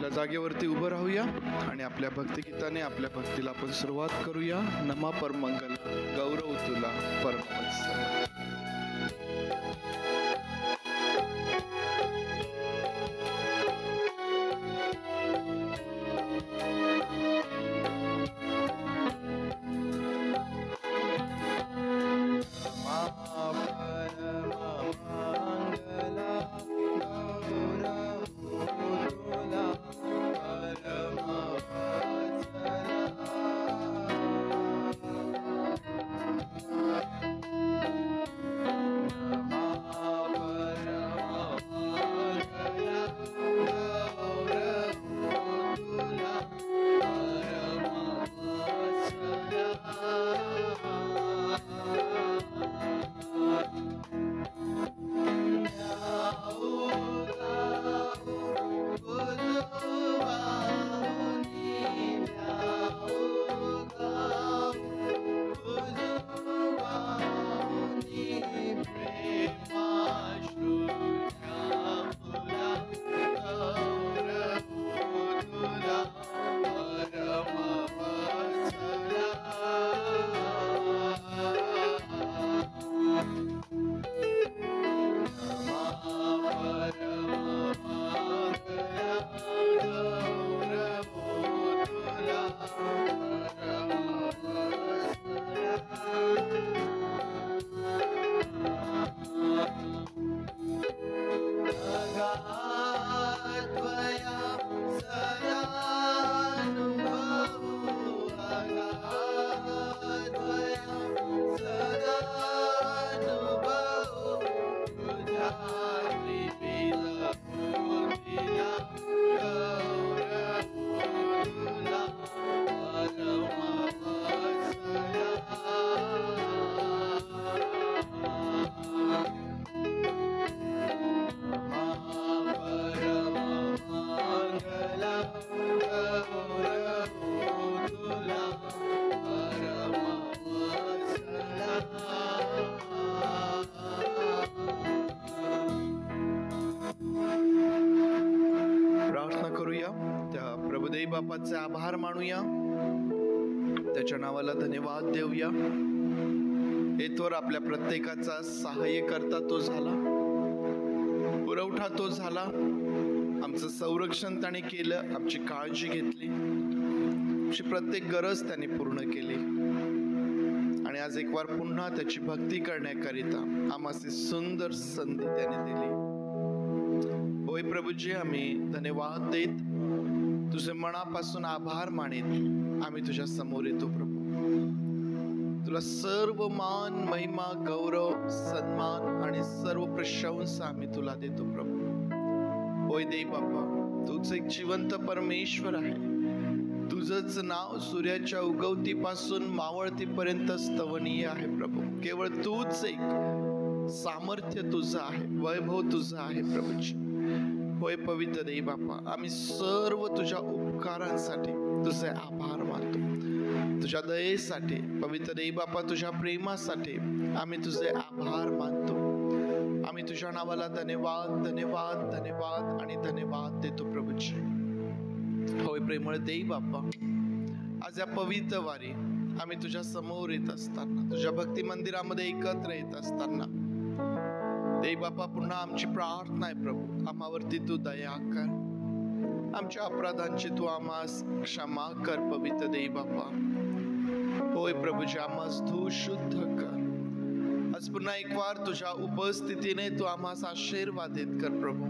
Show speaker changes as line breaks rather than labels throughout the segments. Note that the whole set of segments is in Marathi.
आपल्या जागेवरती उभं राहूया आणि आपल्या भक्तिगीताने आपल्या भक्तीला आपण सुरुवात करूया. नमा परमंगल गौरव तुला परमवत्सल. बापाचे आभार मानूया, त्याच्या नावाला धन्यवाद देऊया. येथवर आपल्या प्रत्येकाचा सहाय्य करता तो झाला, पुरवठा तो झाला, आमचं संरक्षण त्याने केलं, आमची काळजी घेतली, आमची प्रत्येक गरज त्याने पूर्ण केली आणि आज एक वार पुन्हा त्याची भक्ती करण्याकरिता आम्हाला सुंदर संधी त्याने दिली. होय प्रभूजी, आम्ही धन्यवाद देत, तुझे मनापासून आभार मानित आम्ही तुझ्या समोर येतो प्रभू. तुला सर्व मान, महिमा, गौरव, सन्मान आणि सर्व प्रशंसा आम्ही तुला देतो प्रभू. होय देव बाप्पा, तूच एक जिवंत परमेश्वर आहे. तुझंच नाव सूर्याच्या उगवतीपासून मावळतीपर्यंत स्तवनीय आहे प्रभू. केवळ तूच एक सामर्थ्य तुझं आहे, वैभव तुझं आहे प्रभूजी. होय पवित्र देव बाप्पा, आम्ही सर्व तुझ्या उपकारांसाठी तुझे आभार मानतो, तुझ्या दयेसाठी पवित्र देव बाप्पा, तुझ्या प्रेमासाठी आम्ही तुझे आभार मानतो. आम्ही तुझ्या नावाला धन्यवाद धन्यवाद धन्यवाद आणि धन्यवाद देतो प्रभूजी. होय प्रेमळ देव बाप्पा, आज या पवित्र वारी आम्ही तुझ्या समोर येत असताना, तुझ्या भक्ती मंदिरामध्ये एकत्र येत असताना देव बाप्पा, पुन्हा आमची प्रार्थना आहे प्रभू, आम्हावरती तू दया कर, आमच्या अपराधांची तू आम्हास क्षमा कर पवित्र देव बाप्पा. होय प्रभूजी, आम्हास तू शुद्ध कर. आज पुन्हा एक वार तुझ्या उपस्थितीने तू आम्हास आशीर्वादित कर प्रभू.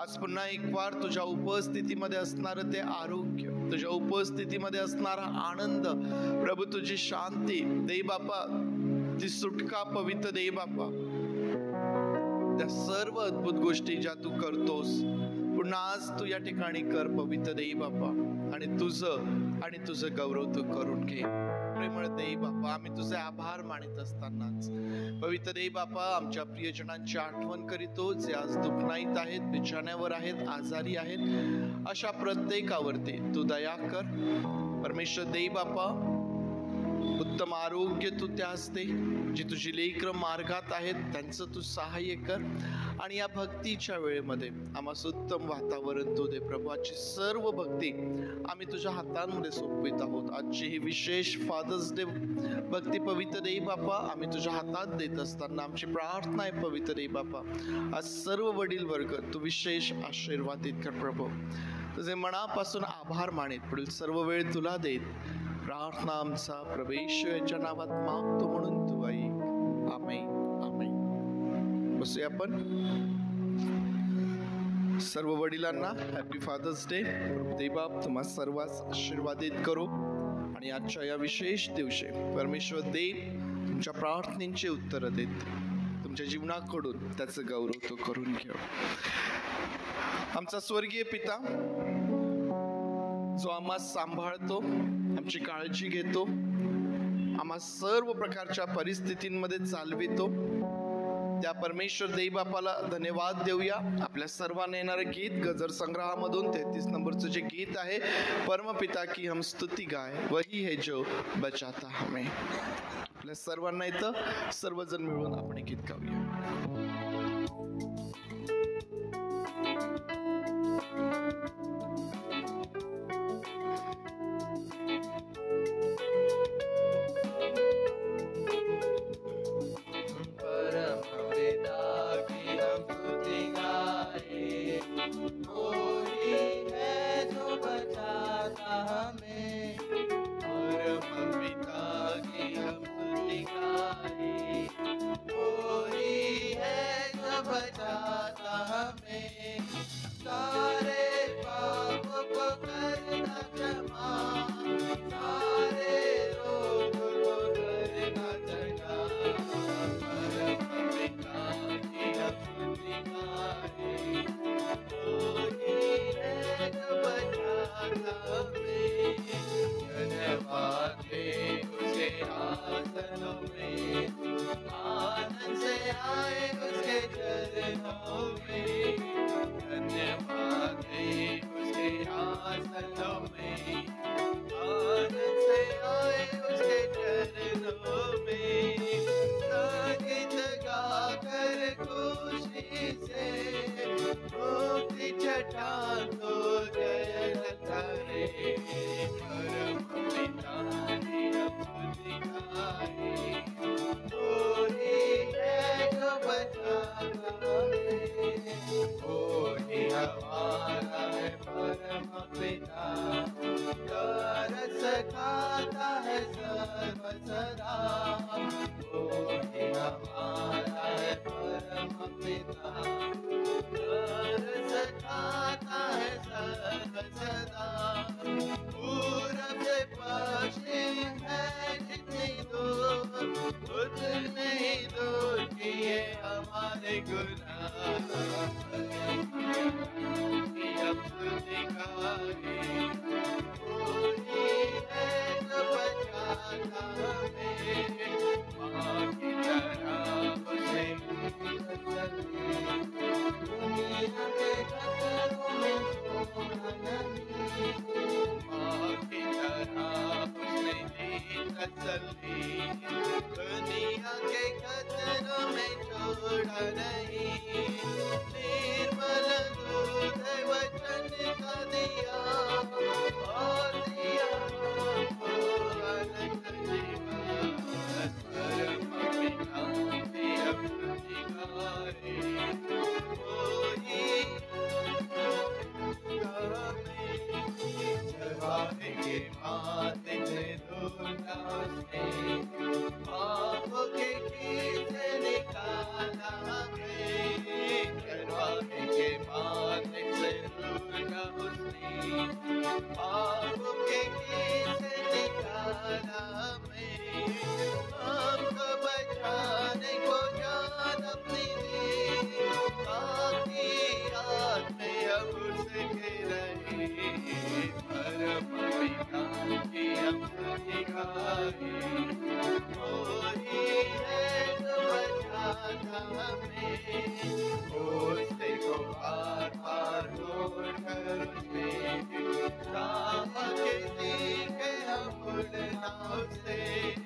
आज पुन्हा एक वार तुझ्या उपस्थितीमध्ये असणारं ते आरोग्य, तुझ्या उपस्थितीमध्ये असणारा आनंद प्रभू, तुझी शांती देव बाप्पा, ती सुटका पवित्र देव बाप्पा, त्या सर्व अद्भुत गोष्टी ज्या तू करतोस पुन्हा आज तू या ठिकाणी कर पवित्र देव बाप्पा, आणि तुझं गौरव तू करून घे. प्रेमळ देव बाप्पा, आम्ही तुझे आभार मानित असतानाच पवित्र देव बाप्पा, आमच्या प्रियजनांची आठवण करीतो जे आज दुःखनाईत आहेत, बिछाण्यावर आहेत, आजारी आहेत, अशा प्रत्येकावरती तू दया कर परमेश्वर देव बाप्पा. उत्तम आरोग्य तू त्यास दे. जी तुझी लेकरं मार्गात आहेत त्यांचं तू सहाय्य कर. आणि या भक्तीच्या वेळेमध्ये आम्हाला उत्तम वातावरण तू दे प्रभू. आजची सर्व भक्ती आम्ही तुझ्या हातांमध्ये सोपवित आहोत. आजची ही विशेष फादर्स डे भक्ती पवित्र देई बापा आम्ही तुझ्या हातात देत असताना आमची प्रार्थना आहे पवित्र देई बापा. आज सर्व वडील वर्ग तू विशेष आशीर्वादित कर प्रभू. तुझे मनापासून आभार मानित पुढील सर्व वेळ तुला देत प्रार्थना आमचा प्रभू येशूच्या नावात मागतो म्हणून तू ऐक. आमेन आमेन. बसूया आपण. सर्व वडिलांना हॅपी फादर्स डे. देवबाप तुम्हा सर्वांस आशीर्वादित करो. आणि आजच्या या विशेष दिवशी परमेश्वर देव तुमच्या प्रार्थनेचे उत्तर देत तुमच्या जीवनाकडून त्याचं गौरव तो करून घेऊ. आमचा स्वर्गीय पिता जो आम्हा सांभाळतो, आमची काळजी घेतो, आम्हा सर्व प्रकारच्या परिस्थितींमध्ये चालवितो, त्या परमेश्वर देवबापाला धन्यवाद देऊया. आपल्या सर्वांना येणारं गीत गजर संग्रहामधून 33 नंबरचं जे गीत आहे, परमपिता की हम स्तुति गाय वही है जो बचाता हमें. आपल्या सर्वांना इथं सर्वजण मिळून आपण गीत गाऊया.
Stay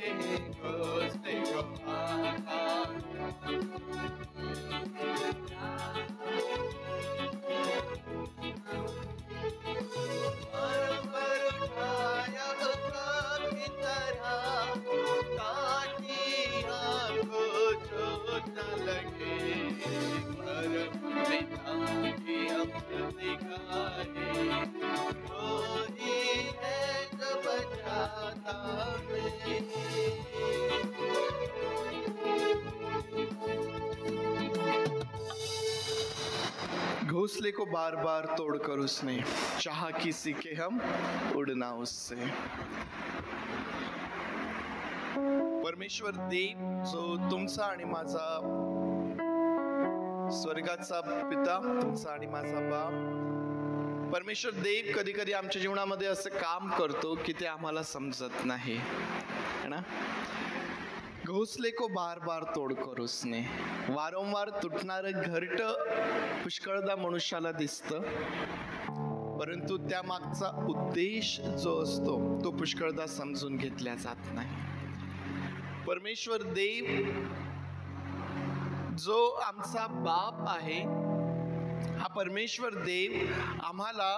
घोंसले को बार बार तोड़ कर उसने चाहा कि सीखे हम उड़ना उससे. परमेश्वर देव जो तुमचा आणि माझा स्वर्गाचा पिता, तुमचा आणि माझा बाप, परमेश्वर देव कधी कधी आमच्या जीवनामध्ये असं काम करतो की ते आम्हाला समजत नाही है ना. घोंसले को बार बार तोड कर उसने, वारंवार तुटणारं घरट पुष्कळदा मनुष्याला दिसतं, परंतु त्या मागचा उद्देश जो असतो तो पुष्कळदा समजून घेतला जात नाही. परमेश्वर देव जो आमचा बाप आहे, हा परमेश्वर देव आम्हाला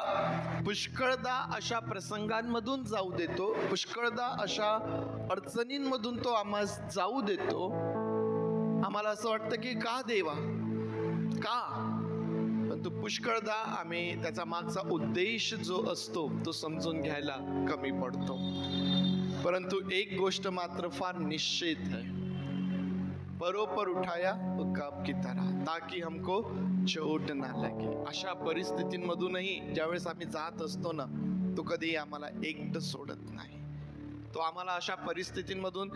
पुष्कळदा अशा प्रसंगांमधून जाऊ देतो, पुष्कळदा अशा अडचणींमधून तो आम्हाला जाऊ देतो. आम्हाला असं वाटतं की का देवा, का? पण तो पुष्कळदा आम्ही त्याचा मागचा उद्देश जो असतो तो समजून घ्यायला कमी पडतो. परंतु एक गोष्ट मात्र फार निश्चित है, परों पर उठाया उकाब की तरह ताकि हमको चोट ना लगे. अशा परिस्थितींमधूनही ज्यावेळेस आम्ही जात असतो ना, तो कधी आम्हाला एकटं सोडत नाही. तो आम्हाला अशा परिस्थितींमधून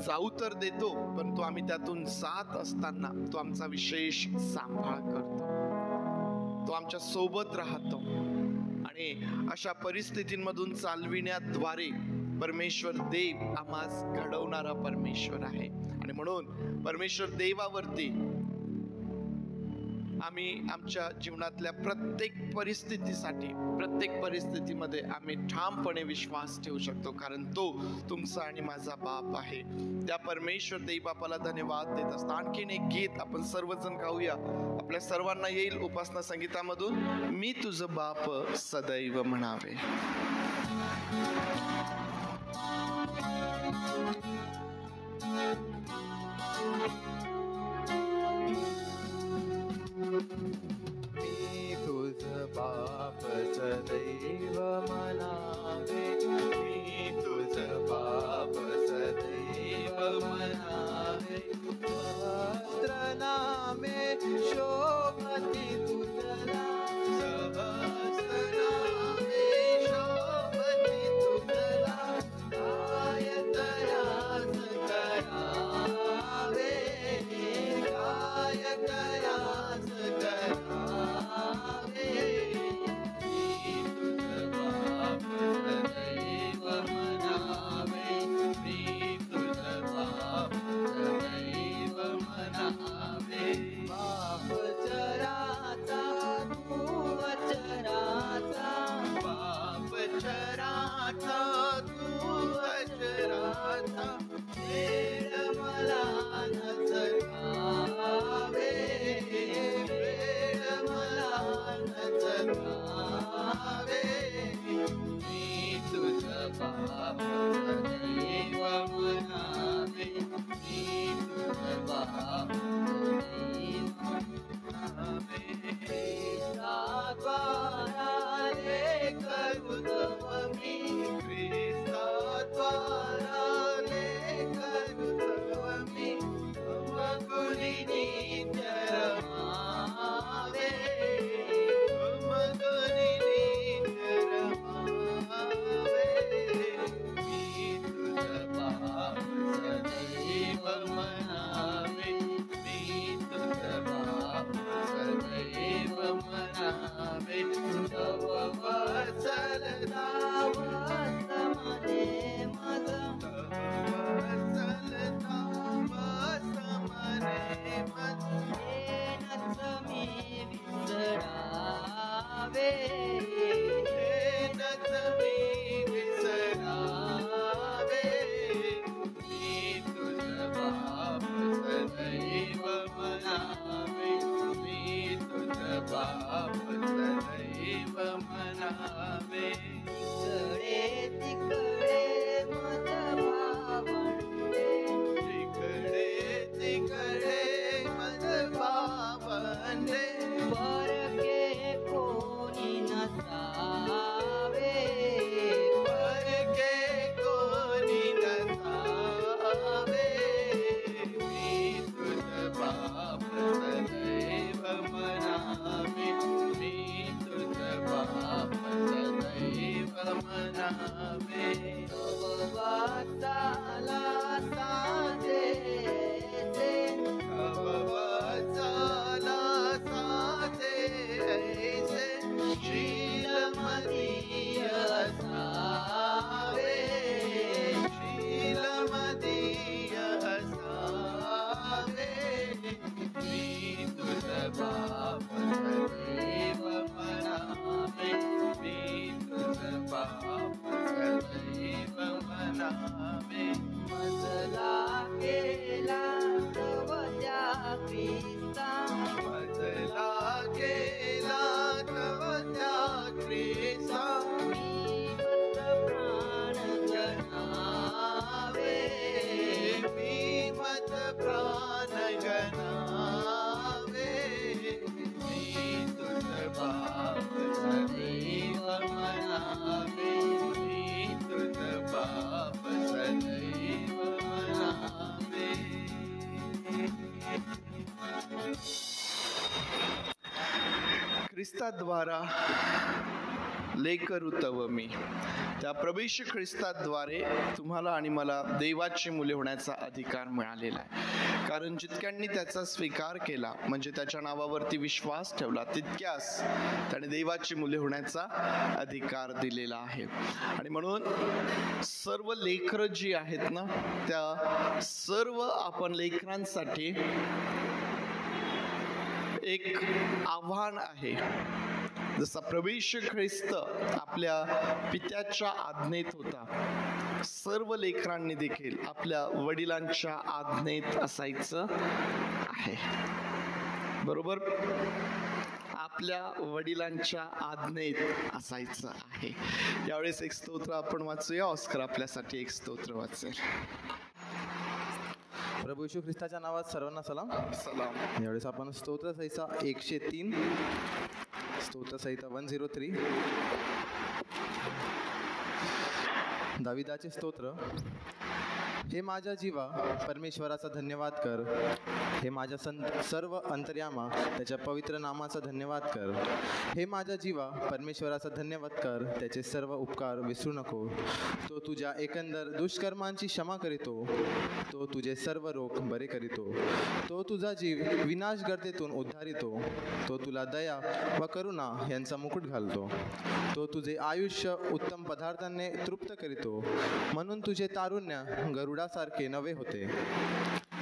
जाऊ तर देतो, पण तो आम्ही त्यातून जात असताना तो आमचा विशेष सांभाळ करतो, तो आमच्या सोबत राहतो. आणि अशा परिस्थितींमधून चालविण्याद्वारे परमेश्वर देव आम्हास घडवणारा परमेश्वर आहे. आणि म्हणून परमेश्वर देवावरती आम्ही आमच्या जीवनातल्या प्रत्येक परिस्थितीसाठी, प्रत्येक परिस्थितीमध्ये आम्ही ठामपणे विश्वास ठेवू शकतो, कारण तो तुमचा आणि माझा बाप आहे. त्या परमेश्वर देव बापाला धन्यवाद देत असतो. आणखीन एक गीत आपण सर्वजण गाऊया. आपल्या सर्वांना येईल उपासना संगीतामधून, मी तुझं बाप सदैव म्हणावे.
मी तुझ बाप सदैव म्हणावे, मी तुझ बाप सदैव म्हणावे. सहस्र नामे शोभती तुझला, सहस्र नामे शोभती तुझला. काय तयास करावे, काय तयास करावे. मी तुझ बाप सदैव म्हणावे, मी तुझ बाप सदैव म्हणावे. बाप चराचा तू अचराचा, बाप चराचा तू अचराचा. वेळ मला नचकावे, वेळ मला नचकावे. मी तुझ बाप सदैव म्हणावे, मी तुझ बाप सदैव म्हणावे. ख्रिस्ताद्वारे करुणव मी, ख्रिस्ताद्वारे करुणव मी. मगुनी नित्य रमावे, मगुनी नित्य रमावे. मी तुझ बाप सदैव म्हणावे, मी तुझ बाप सदैव म्हणावे. तव वत्सलता वसमने मज, तव वत्सलता वसमने मज. येनच मी विसरावे, येनच मी विसरावे. मी तुझ बाप सदैव म्हणावे, मी तुझ बाप सदैव म्हणावे. तिकडे तिकडे मज भावंडे, तिकडे तिकडे मज भावंडे. परके कोणी नसावे, परके कोणी नसावे. मी तुझ बाप सदैव म्हणावे, मी म्हणावे वाचाला साजे
वाचाला साचे ऐसे
शीलमती असावे
शीलमती असावे
मी तुझ बाप सदैव म्हणावे मी तुझ बाप सदैव म्हणावे मजला केला तव त्या ख्रिस्ता
मजला केला तव त्या ख्रिस्ता
मी मत प्राण गणावे
मी मत प्राण गणावे
मी तुझ बाप सदैव म्हणावे मी तुझ बाप सदैव म्हणावे
ख्रिस्ताद्वारा लेकरू तव मी. त्या प्रभू ख्रिस्ताद्वारे तुम्हाला आणि मला देवाची मुले होण्याचा अधिकार मिळालेला आहे. कारण जितक्यांनी त्याचा स्वीकार केला म्हणजे त्याच्या नावावरती विश्वास ठेवला तितक्यास त्याने देवाची मुले होण्याचा अधिकार दिलेला आहे. आणि म्हणून सर्व लेकरं जी आहेत ना त्या सर्व आपण लेकरांसाठी एक आव्हान आहे. जसा प्रभू ख्रिस्त आपल्या पित्याच्या आज्ञेत होता सर्व लेकरांनी देखील आपल्या वडिलांच्या आज्ञेत असायचं आहे. बरोबर आपल्या वडिलांच्या आज्ञेत असायचं आहे. यावेळेस एक स्तोत्र आपण वाचूया. ऑस्कर आपल्यासाठी एक स्तोत्र वाचेल.
प्रभू येशू ख्रिस्ताच्या नावात सर्वांना सलाम.
सलाम.
यावेळेस आपण स्तोत्र संहिता 103 स्तोत्र संहिता 103 दाविदाचे स्तोत्र. हे माझ्या जीवा परमेश्वराचा धन्यवाद कर. हे माझ्या सर्व अंतर्यामा त्याच्या पवित्र नामाचा धन्यवाद कर. हे माझ्या जीवा परमेश्वराचा धन्यवाद कर. त्याचे सर्व उपकार विसरू नको. तो तुझ्या एकंदर दुष्कर्मांची क्षमा करीतो. तो तुझे सर्व रोग बरे करीतो. तो तुझा जीव विनाश गर्तेतून उद्धारितो. तो तुला दया व करुणा यांचा मुकुट घालतो. तो तुझे आयुष्य उत्तम पदार्थांनी तृप्त करीतो. म्हणून तुझे तारुण्य गरुडासारखे नवे होते.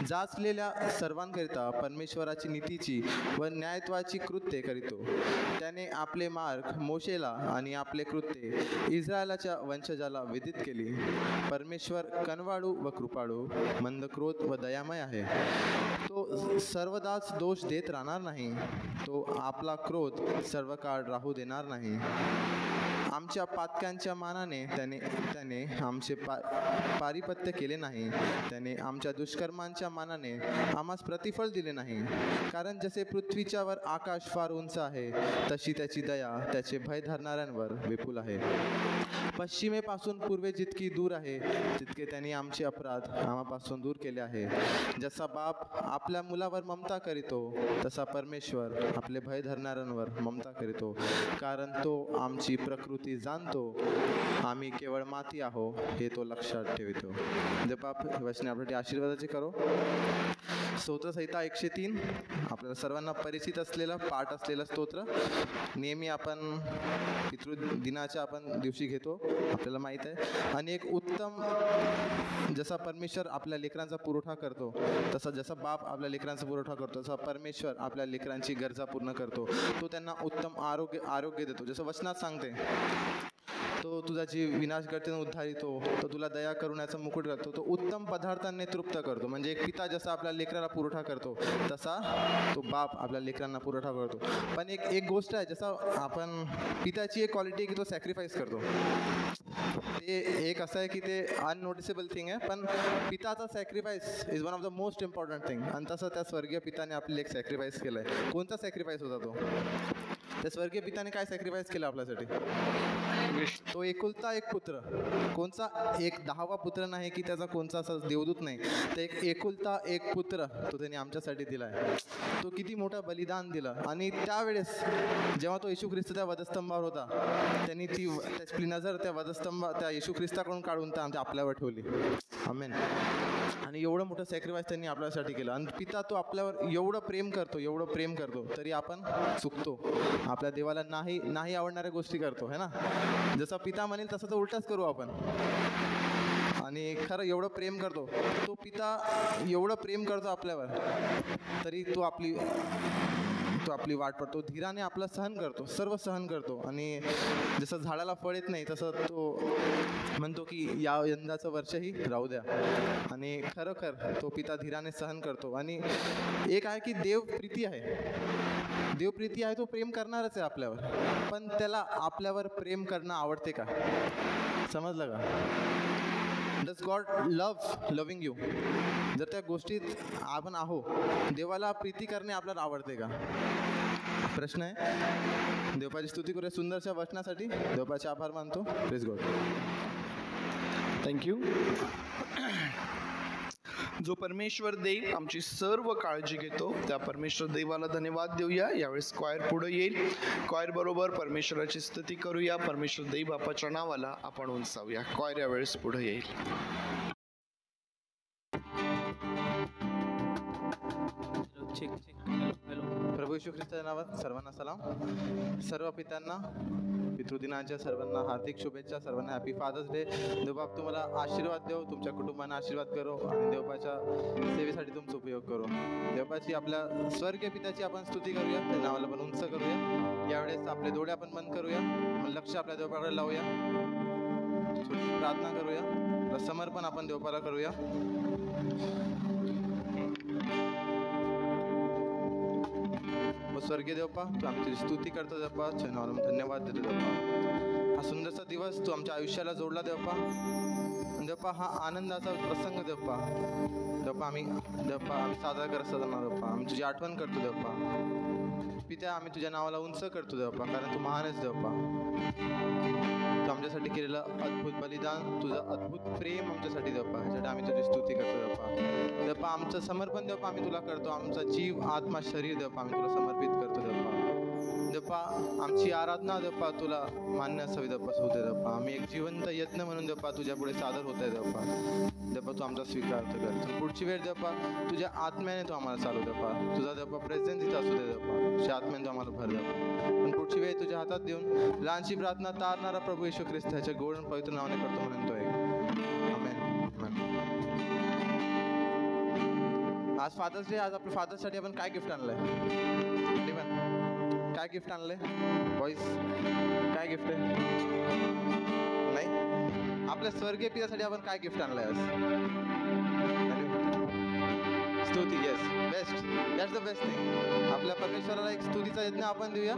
जाचलेल्या सर्वांकरिता परमेश्वराची नीतीची व न्यायत्वाची कृत्ये करीतो. त्याने आपले मार्ग मोशेला आणि आपले कृत्ये इस्रायलाच्या वंशजाला विदित केली. परमेश्वर कनवाळू व कृपाळू मंदक्रोध व दयामय आहे. तो सर्वदाच दोष देत राहणार नाही. तो आपला क्रोध सर्व काळ राहू देणार नाही. आमच्या पातक्यांच्या मानाने त्याने आमचे पारिपत्य केले नाही. त्याने आमच्या दुष्कर्मांच्या मानाने आम्हास प्रतिफळ दिले नाही. कारण जसे पृथ्वीच्या वर आकाश फार उंच आहे तशी त्याची दया त्याचे भय धरणाऱ्यांवर विपुल आहे. पश्चिमेपासून पूर्वे जितकी दूर आहे तितके त्यांनी आमचे अपराध आम्हापासून दूर केले आहे. जसा बाप आपल्या मुलावर ममता करीतो तसा परमेश्वर आपले भय धरणाऱ्यांवर ममता करीतो. कारण तो आमची प्रकृती जाणतो. आम्ही केवळ माती आहो हे तो लक्षात ठेवतो. जर बाप वचने आपल्यासाठी आशीर्वादाचे करो. स्तोत्र संहिता 103 आपल्याला सर्वांना परिचित असलेला पाठ असलेला स्तोत्र. नेहमी आपण पितृदिनाच्या आपण दिवशी घेतो. आपल्याला माहीत आहे. आणि एक उत्तम जसा परमेश्वर आपल्या लेकरांचा पुरवठा करतो तसा जसा बाप आपल्या लेकरांचा पुरवठा करतो तसा परमेश्वर आपल्या लेकरांची गरजा पूर्ण करतो. तो त्यांना उत्तम आरोग्य देतो. जसं वचनात सांगते तो तुझा जीव विनाश गर्तेतून उद्धारितो. तो तुला दया करुण्याचा मुकुट करतो. तो उत्तम पदार्थांनी तृप्त करतो. म्हणजे एक पिता जसा आपल्या लेकराला पुरवठा करतो तसा तो बाप आपल्या लेकरांना पुरवठा करतो. पण एक गोष्ट आहे जसा आपण पिताची एक क्वालिटी आहे की तो सॅक्रिफाईस करतो. ते एक असं आहे की ते अननोटिसेबल थिंग आहे. पण पिताचा sacrifice is one of the most important thing. आणि तसं त्या स्वर्गीय पिताने आपल्याला एक सॅक्रिफाईस केलं आहे. कोणता सॅक्रिफाईस होता तो? त्या स्वर्गीय पित्याने काय सॅक्रिफाईस केलं आपल्यासाठी? तो एकुलता एक पुत्र, कोणचा एक 10वा पुत्र नाही की त्याचा कोणचा असा देवदूत नाही, तर एक एकुलता एक पुत्र तो त्यांनी आमच्यासाठी दिला आहे. तो किती मोठं बलिदान दिलं. आणि त्यावेळेस जेव्हा तो येशू ख्रिस्त त्या वधस्तंभावर होता, त्यांनी त्याची नजर त्या येशू ख्रिस्ताकडून काढून त्या आपल्यावर ठेवली. आमेन. आणि एवढं मोठं सॅक्रिफाईस त्यांनी आपल्यासाठी केलं. आणि पिता तो आपल्यावर एवढं प्रेम करतो तरी आपण चुकतो. आपल्या देवाला नाही आवडणाऱ्या गोष्टी करतो, है ना. जसा पिता म्हणेल तसं तर उलटाच करू आपण. आणि खरं एवढं प्रेम करतो तो पिता, एवढं प्रेम करतो आपल्यावर, तरी तो आपली वाट पडतो, धीराने आपलं सर्व सहन करतो. आणि जसं झाडाला फळ येत नाही तसं तो म्हणतो की यंदाचं वर्षही राहू द्या. आणि खरोखर तो पिता धीराने सहन करतो. आणि एक आहे की देव प्रीती आहे, तो प्रेम करणारच आहे आपल्यावर, पण त्याला आपल्यावर प्रेम करणं आवडते का? समजलं का? Does God loving you? जर त्या गोष्टीत आपण देवाला प्रीती करणे आपल्याला आवडते का? प्रश्न आहे. देवपाची स्तुती करूया सुंदरशा वचनासाठी. देवपाचे आभार मानतो. Praise God.
थँक्यू. जो परमेश्वर देव आमची सर्व काळजी घेतो त्या परमेश्वर देवाला धन्यवाद देऊया. यावेळेस क्वायर पुढे येईल. क्वायर बरोबर परमेश्वराची स्तुती करूया. परमेश्वर देव बापाच्या नावाला आपण उंचावूया. क्वायर यावेळेस पुढे येईल.
प्रभू येशू ख्रिस्ताच्या नावात सर्वांना सलाम. सर्व पित्यांना पितृदिनाच्या सर्वांना हार्दिक शुभेच्छा. सर्वांना हॅपी फादर्स डे. देवबाप तुम्हाला आशीर्वाद देव, तुमच्या कुटुंबांना आशीर्वाद करो आणि देवबाच्या सेवेसाठी तुमचा उपयोग करो. देवबाची आपल्या स्वर्गीय पित्याची आपण स्तुती करूया, त्या नावाला पण उंच करूया. यावेळेस आपले डोळे आपण बंद करूया, लक्ष आपल्या देवबाकडे लावूया, छोटी प्रार्थना करूया, समर्पण आपण देवबाला करूया. स्वर्गीय देवपा, तू आम्ही तुझी स्तुती करतो देवपा, धन्यवाद देतो देवपा. हा सुंदरसा दिवस तू आमच्या आयुष्याला जोडला देवपा. देवपा हा आनंदाचा प्रसंग देवपा आम्ही साजरा करत असताना देवपा आम्ही तुझी आठवण करतो देवपा. पित्या आम्ही तुझ्या नावाला उंच करतो देवपा, कारण तू महानच देवपा. तू आमच्यासाठी केलेलं अद्भुत बलिदान, तुझं अद्भुत प्रेम आमच्यासाठी देवपा, ह्यासाठी आम्ही तुझी स्तुती करतो देवपा. देवपा आमचं समर्पण देवपा आम्ही तुला करतो. आमचा जीव, आत्मा, शरीर देवपा आम्ही तुला समर्पित करतो देवपा. देवपा आमची आराधना देवपा तुला मान्य असावी देवपा, होते देवपा. आम्ही एक जिवंत यत्न म्हणून देवपा तुझ्या पुढे सादर होत आहे देवपा. देवपा तू आमचा स्वीकार कर. पुढची वेळ देवपा तुझ्या आत्म्याने तू आम्हाला चालू देवपा. तुझा देवपा प्रेझेन्स इथं असू दे देवपा. तुझ्या आत्म्याने तू आम्हाला भर देवपा. पण पुढची वेळ तुझ्या हातात देऊन लहानशी प्रार्थना तारणारा प्रभू येशू ख्रिस्त ह्याच्या गोड आणि पवित्र नावाने करतो म्हणतोय. आमेन. आज फादर्स डे. आज आपल्या फादर्ससाठी आपण काय गिफ्ट आणलंय? काय गिफ्ट आणलंय बॉईज? काय गिफ्ट आहे? नाही. आपल्या स्वर्गीय पित्यासाठी आपण काय गिफ्ट आणलंय आज? स्तुती. Yes, best. That's the best thing. आपल्या परमेश्वराला एक स्तुतीचा यज्ञ आपण देऊया,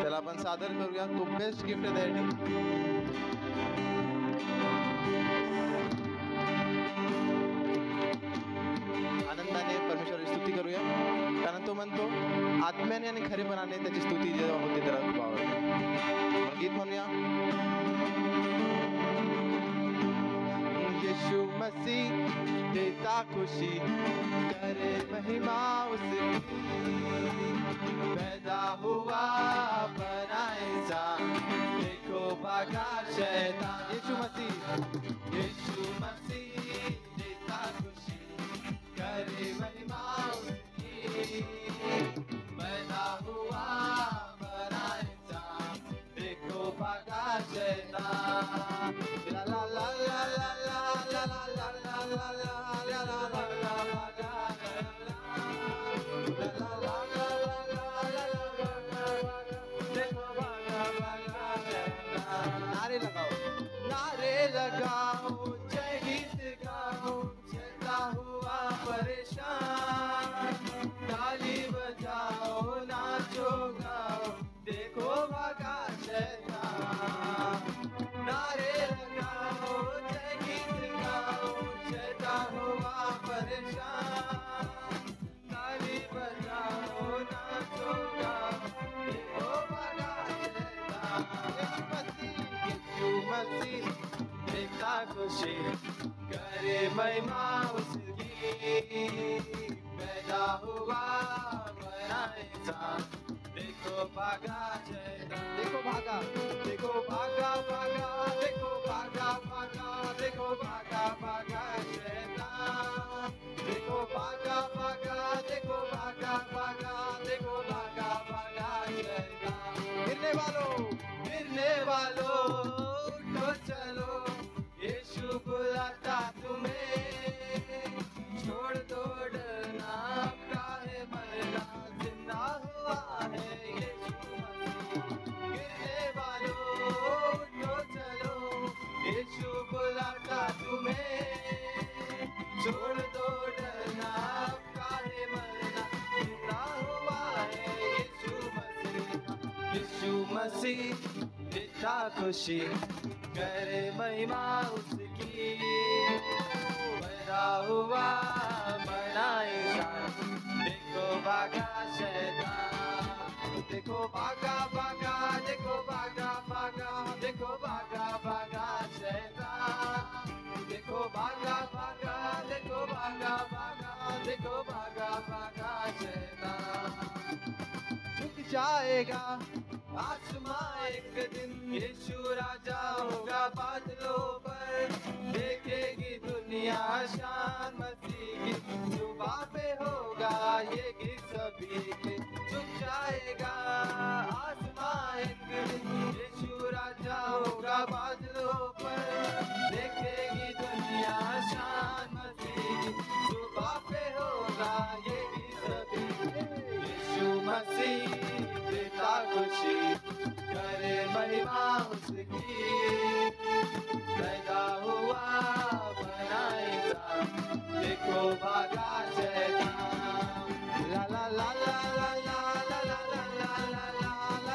त्याला आपण सादर करूया. तो बेस्ट गिफ्ट आहे त्यासाठी. आनंदाने परमेश्वराची स्तुती करूया, कारण तो म्हणतो आत्म्याने आणि खरेपणाने त्याची स्तुती जेव्हा होते त्याला खूप आवडते. गीत म्हणूया. यीशु मसीह देता खुशी, करे महिमा उसकी, पैदा हुआ बनाएगा, देखो भागा शैतान. यीशु मसीह देता खुशी, करे महिमा उसकी, पैदा हुआ बनाएगा, देखो भागा शैतान. ला ला ला ला ला ला ला ला ला ला ला ला ला नारे लगाओ, जय खुशी करे महिमा उसकी पैदा हुआ बनाएगा देखो भागा शैतान देखो भागा देखो भागा भागा देखो भागा भागा देखो भागा भागा शैतान देखो भागा भागा देखो भागा भागा देखो भागा भागा शैतान गिरने वालों उठो चलो यीशु बुलाता तुम्हें छोड़ दो डरना काहे मरना जिंदा हुआ है यीशु गिरने वालों उठो चलो यीशु बुलाता तुम्हें छोड़ दो डरना काहे मरना जिंदा हुआ है यीशु मसीह देता खुशी करे महिमा उसकी पैदा हुआ बनाएगा देखो भागा शैतान देखो भागा भागा देखो भागा भागा देखो भागा भागा शैतान देखो भागा भागा देखो भागा भागा देखो भागा भागा शैतान झुक जाएगा आसमां एक दिन यीशु राजा होगा बादलों पर देखेगी दुनिया शान मसीह की सुबह पे होगा ये गीत सभी के झुक जाएगा आसमां एक दिन यीशु राजा होगा बादलों पर देखेगी दुनिया शान मसीह की सुबह पे होगा ये गीत सभी यीशु मसीह देता खुशी करे महिमा उसकी पैदा हुआ बनाएगा देखो भागा शैतान ला ला ला ला ला ला ला ला ला ला ला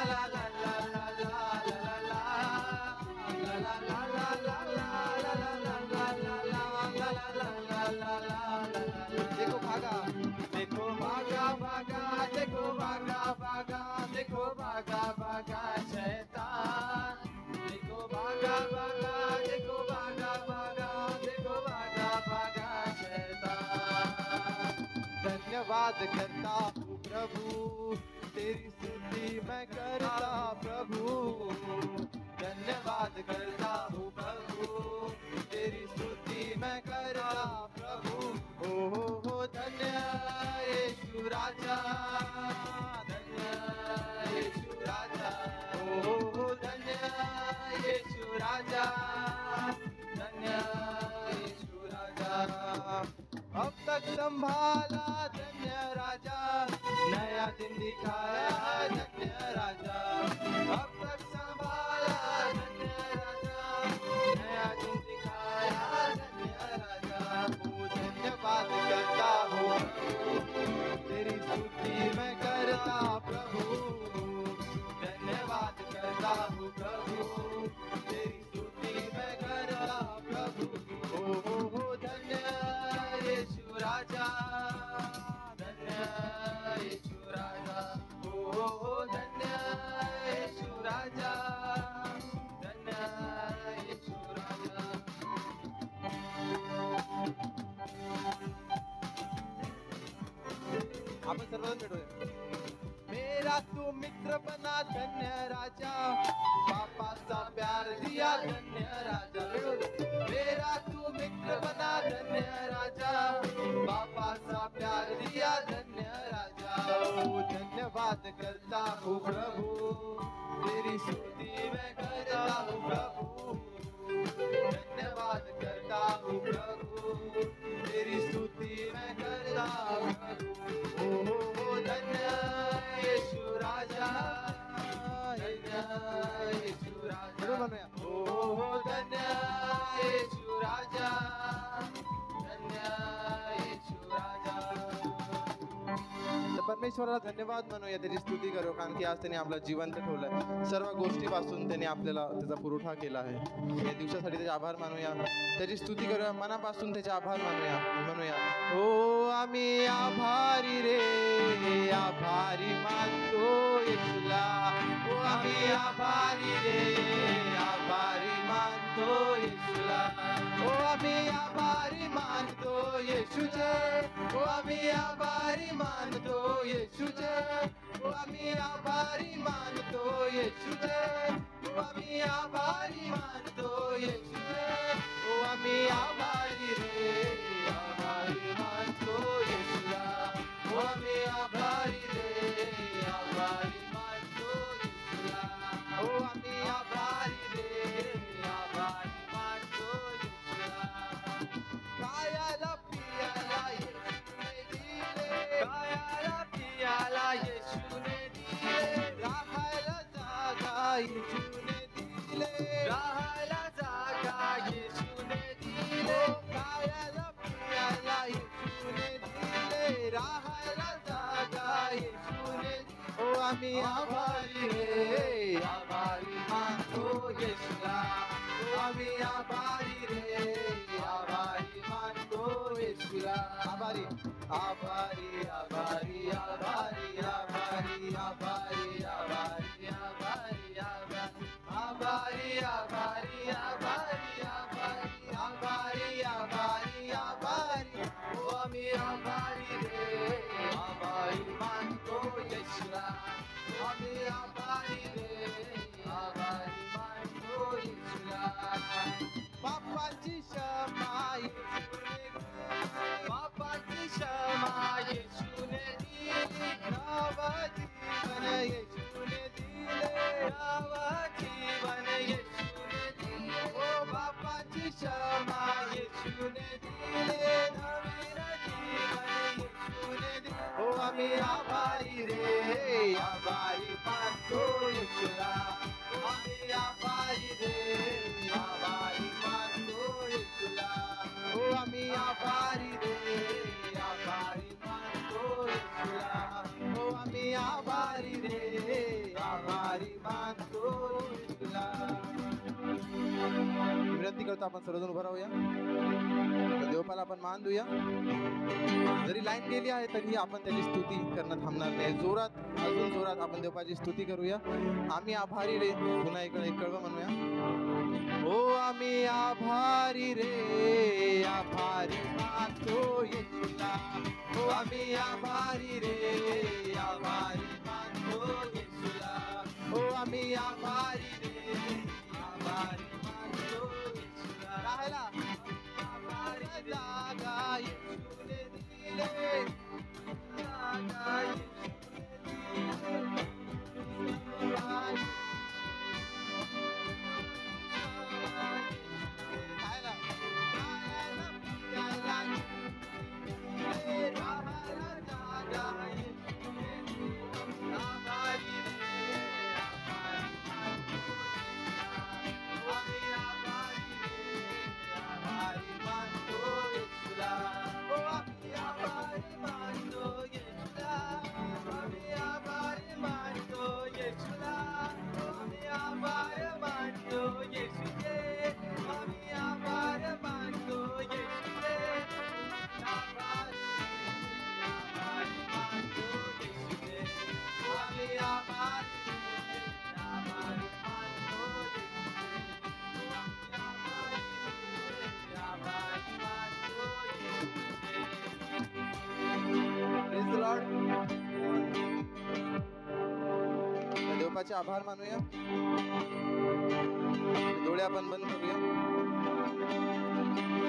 ला ला देखो भागा देखो भागा भागा देखो भागा भागा देखो भागा भागा शैतान देखो भागा भागा देखो भागा भागा देखो भागा भागा शैतान धन्यवाद करता हूँ प्रभु तेरी स्तुति मैं करता प्रभु धन्यवाद करता हूँ प्रभु तेरी स्तुति मैं करता प्रभु हो धन्य यीशु राजा धन्य यीशु राजा हो धन्य यीशु राजा धन्य यीशु राजा अब तक संभाला धन्य राजा नया दिन दिखाया धन्य राजा अब तक संभाला धन्य राजा नया दिन दिखाया धन्य राजा वो धन्यवाद करता हूँ तेरी स्तुति मैं करता प्रभु धन्यवाद करता हूँ प्रभु तेरी स्तुति मैं करता प्रभु हो धन्य यीशु राजा धन्य यीशु राजा हो धन्य यीशु राजा धन्य यीशु राजा आपण सर्वजण भेटूया मेरा तू मित्र बना धन्य राजा बापाचा प्यार दिया धन्य राजा मेरा तू मित्र बना धन्य राजा बापाचा प्यार दिया धन्य राजा ओ धन्यवाद करता हूँ प्रभु तेरी स्तुति मैं करता हूँ प्रभु धन्यवाद करता हूँ प्रभु तेरी स्तुति मैं करता हूँ प्रभु धन्य यीशु राजा धन्य यीशु राजा ओ धन्य यीशु राजा धन्य यीशु राजा तर परमेश्वराला धन्यवाद म्हणूया त्याची स्तुती करू कारण की आज त्यांनी आपलं जिवंत ठेवलंय सर्व गोष्टीपासून त्यांनी आपल्याला त्याचा पुरवठा केला आहे या दिवसासाठी त्याचे आभार मानूया त्याची स्तुती करूया मनापासून त्याचे आभार म्हणूया हो आम्ही आभारी रे आभारी मानतो येशूला हो आम्ही आभारी रे आभारी मानतो येशूला हो येशूचे, ओ आम्ही आभारी मानतो येशूचे, ओ आम्ही आभारी मानतो येशूचे, ओ आम्ही आभारी मानतो येशूचे, ओ आम्ही आभारी रे आभारी मानतो येशूला, ओ आम्ही आभारी रे आभारी मानतो येशूला, ओ आम्ही आभारी रे आभारी मानतो येशूला. कायाला पियाला येशूने दिले, कायाला पियाला येशूने दिले, राहायला जागा येशूने दिले, राहायला जागा येशूने दिले, कायाला पियाला येशूने दिले, राहायला जागा येशूने दिले. ओ आम्ही आभारी रे आभारी मानतो येशूला, ओ आम्ही आभारी रे आभारी मानतो येशूला. आभारी आभारी आभारी आभारी आभारी आभारी आभारी आभारी आभारी आभारी आभारी आभारी आभारी आभारी आभारी. ओ आम्ही आभारी रे आभारी मानतो येशूला, आम्ही आभारी रे आभारी मानतो येशूला. पापाची क्षमा येशूने दिली, पापाची क्षमा येशूने दिली, नव जीवन येशूने दिले, नव जीवन येशूने दिले. ओ पापाची क्षमा येशूने दिले, नवीन जीवन येशूने दिले. ओ आम्ही आभारी रे आभारी मानतो येशूला, आम्ही आभारी रे आभारी मानतो येशूला, ओ आम्ही आभारी रे आभारी मानतो येशूला, ओ आम्ही आभारी रे आभारी मानतो येशूला. विनंती करतो आपण सर्वजण उभं राहूया, देवपाला आपण मान देऊया. जरी लाईन गेली आहे तरी आपण त्याची स्तुती करणं थांबणार नाही. जोरात अजून जोरात आपण देवाची स्तुती करूया. आम्ही आभारी रे, पुन्हा इकडे एक कळवं म्हणूया. ओ आम्ही आभारी रे आभारी मानतो येशूला, ओ आम्ही आभारी रे आभारी मानतो येशूला, ओ आम्ही आभारी रे आभारी मानतो येशूला. राहायला आभारी जागा येशूने दिले, जागा येशूने दिले, राहायला राहायला प्यायला येशूने, राहायला जागा येशूने दिले, आभारी रे आभारी मानतो येशूला, आम्ही आभारी रे आभारी मानतो येशूला, ओ आम्ही आभारी मानतो येशूला, आम्ही आभारी मानतो येशूला, आम्ही आभार मानतो येशूचे, आम्ही आभार मानतो येशूचे, आभारी मानतो येशूचे, आम्ही आभारी आभारी मानतो येशूचे, आभारी मानतो येशूचे. Praise the Lord. देवाचे आभार मानूया. डोळे आपण बंद करूया.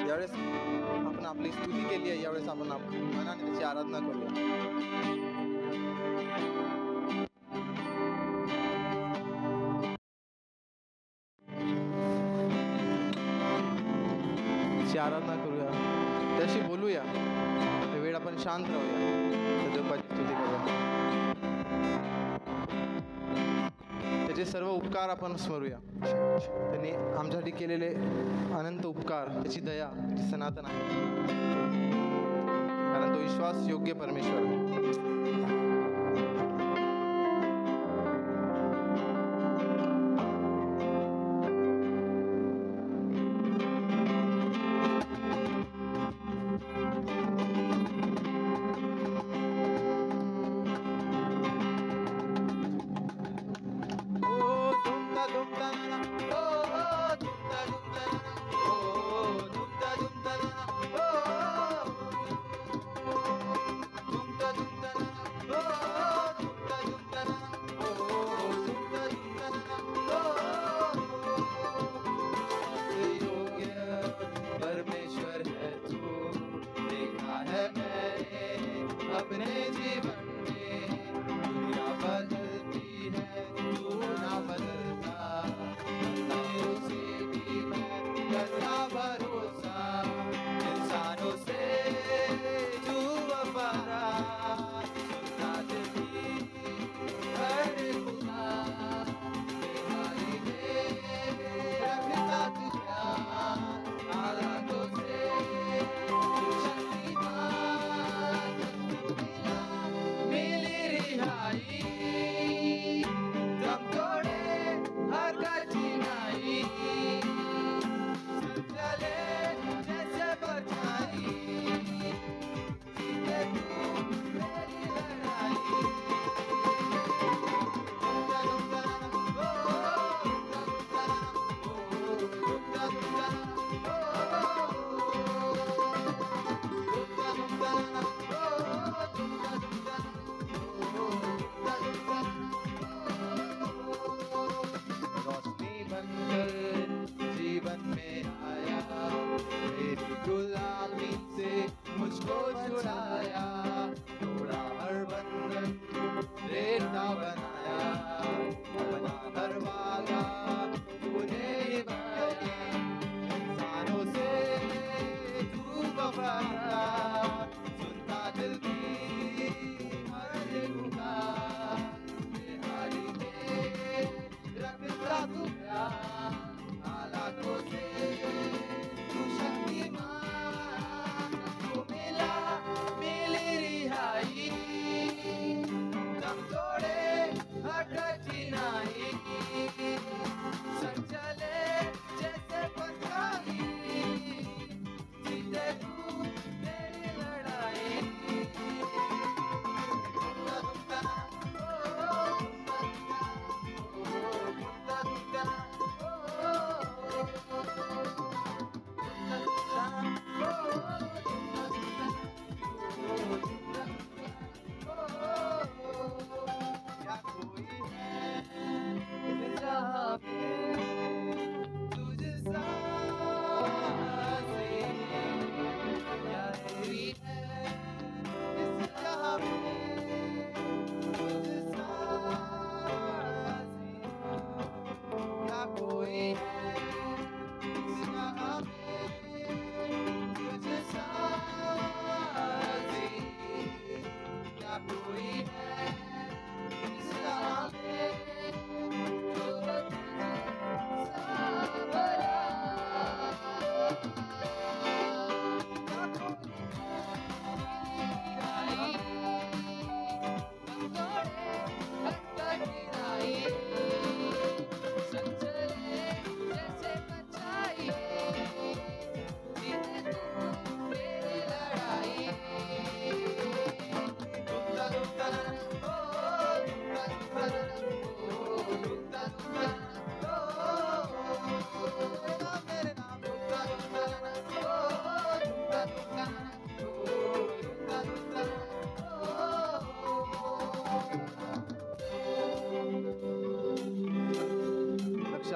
यावेळेस आपण आपली स्तुती केली आहे, यावेळेस आपण मनाने त्याची आराधना करूया. त्याची आराधना करूया, त्याशी बोलूया. त्या वेळ आपण शांत राहूया, देवाची स्तुती करूया. त्याचे सर्व उपकार आपण स्मरूया. त्यांनी आमच्यासाठी केलेले अनंत उपकार, त्याची दया जी सनातन आहे, कारण तो विश्वास योग्य परमेश्वर आहे.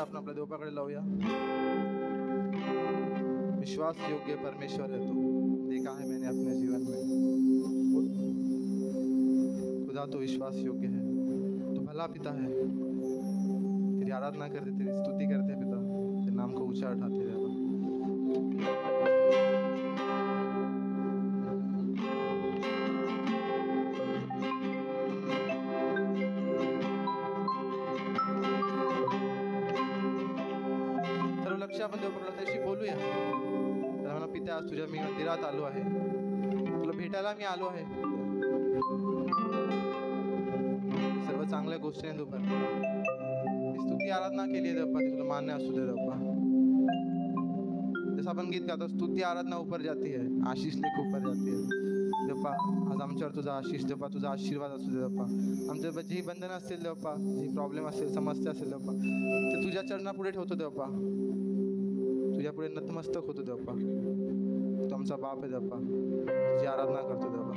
आपण आपल्या देवपाकडे लावूया. विश्वास योग्य परमेश्वर है तू, देखा है मैंने अपने जीवन में. खुदा तो विश्वास योग्य है, तू भला पिता है. तेरी आराधना करते, तेरी स्तुति करते पिता, तेरे नाम को ऊंचा उठाते रहना. सर्व लक्ष आपण देवपाकडे त्याशी बोलूया. त्याला म्हणा, पिता आज तुझ्या मी मंदिरात आलो आहे, तुला भेटायला मी आलो आहे. सर्व चांगल्या गोष्टी आहेत दुपार. स्तुती आराधना केली आहे देवपा, ती तुला मान्य असू दे देवपा. जसं आपण गीत गातो, स्तुती आराधना ऊपर जाती है, आशीष लेख ऊपर जाती है. देवपा आज आमच्यावर तुझा आशीष देवपा, तुझा आशीर्वाद असू दे देवपा. आमच्या जी बंधन असतील देवपा, जी प्रॉब्लेम असेल, समस्या असेल देवपा, ते तुझ्या चरणापुढे ठेवतो देवपा. तुझ्या पुढे नतमस्तक होतो देवपा. तू आमचा बाप आहे देवपा, तुझी आराधना करतो देवपा.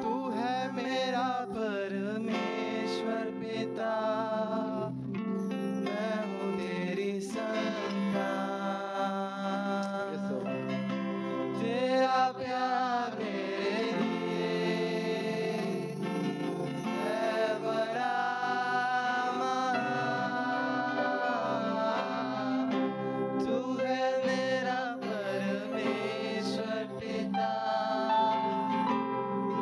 तू है मेरा परमेश्वर पिता, मैं हूँ तेरी संतान. तेरा प्यार मेरे लिए है बड़ा महान. तू है मेरा परमेश्वर पिता,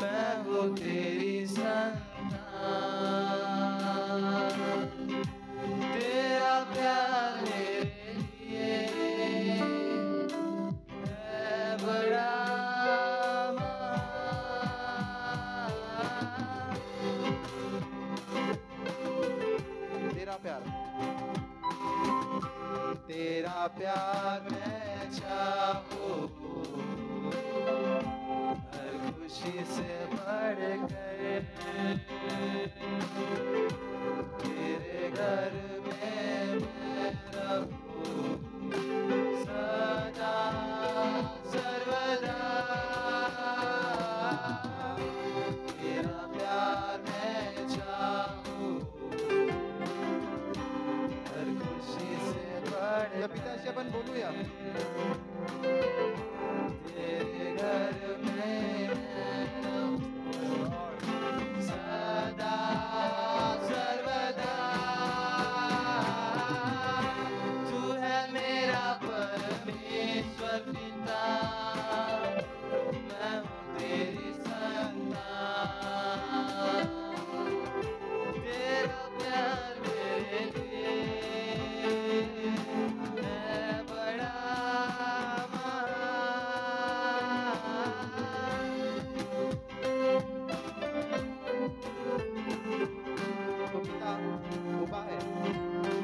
मैं हूँ तेरी संतान. तेरा प्यार मेरे लिए है बड़ा महान.
तेरा प्यार,
तेरा प्यार मैं चाहूँ हर खुशी से बढ़कर. तेरे घर में मैं रहूँ सदा सर्वदा. तेरा प्यार मैं चाहूँ हर खुशी से
या पिताशी आपण बोलूया.
तेरे घर में सदा सर्वदा. तू है मेरा परमेश्वर पिता, मैं हूँ तेरी संतान. तेरा प्यार मेरे लिए है बड़ा
तो पिता उभा आहे,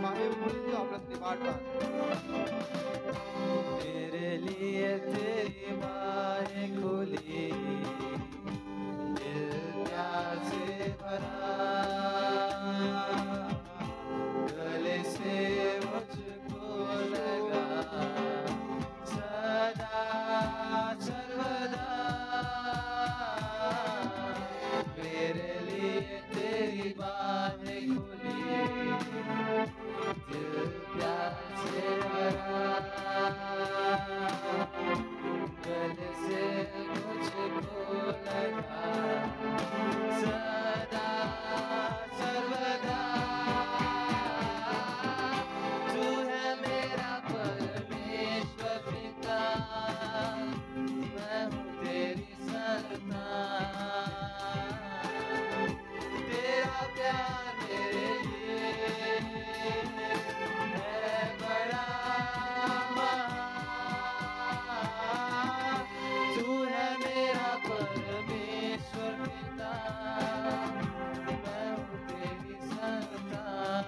बाहेर उभून तू आपल्यातली वाट पाहत.
तेरे लिए तेरी बाहें खुली, दिल प्यार से भरा. गले से मुझको लगा सदा सर्वदा. मेरे लिए तेरी बाहें खुली, दिल प्यार से भरा. गले से मुझको लगा सदा सर्वदा. तू है मेरा परमेश्वर पिता, मैं हूँ तेरी संतान. तेरा प्यार मेरे लिए है बड़ा महान. तू है मेरा परमेश्वर पिता, मैं हूँ तेरी संतान.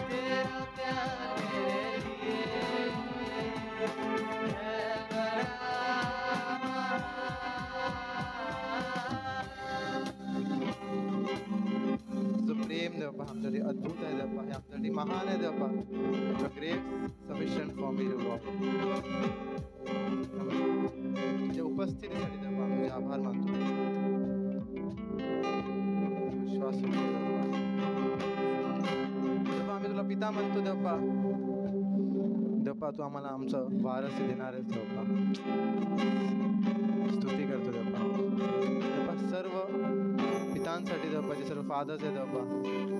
तेरा प्यार मेरे लिए है बड़ा
जो प्रेम देवपा आमच्यासाठी अद्भुत आहे देवपा, हे आमच्यासाठी महान आहे देवपा. Your grace sufficient for me, Lord. तुझ्या उपस्थितीसाठी देवपा आम्ही तुझे आभार मानतो. देवपा सुखी देवपा आम्ही तुला पिता म्हणतो देवपा. देवपा तू आम्हाला आमचं वारस देणार आहेस देवपा. स्तुती करतो देवपा. देवपा सर्व पितांसाठी देवपा जे सर्व फादर्स आहे देवपा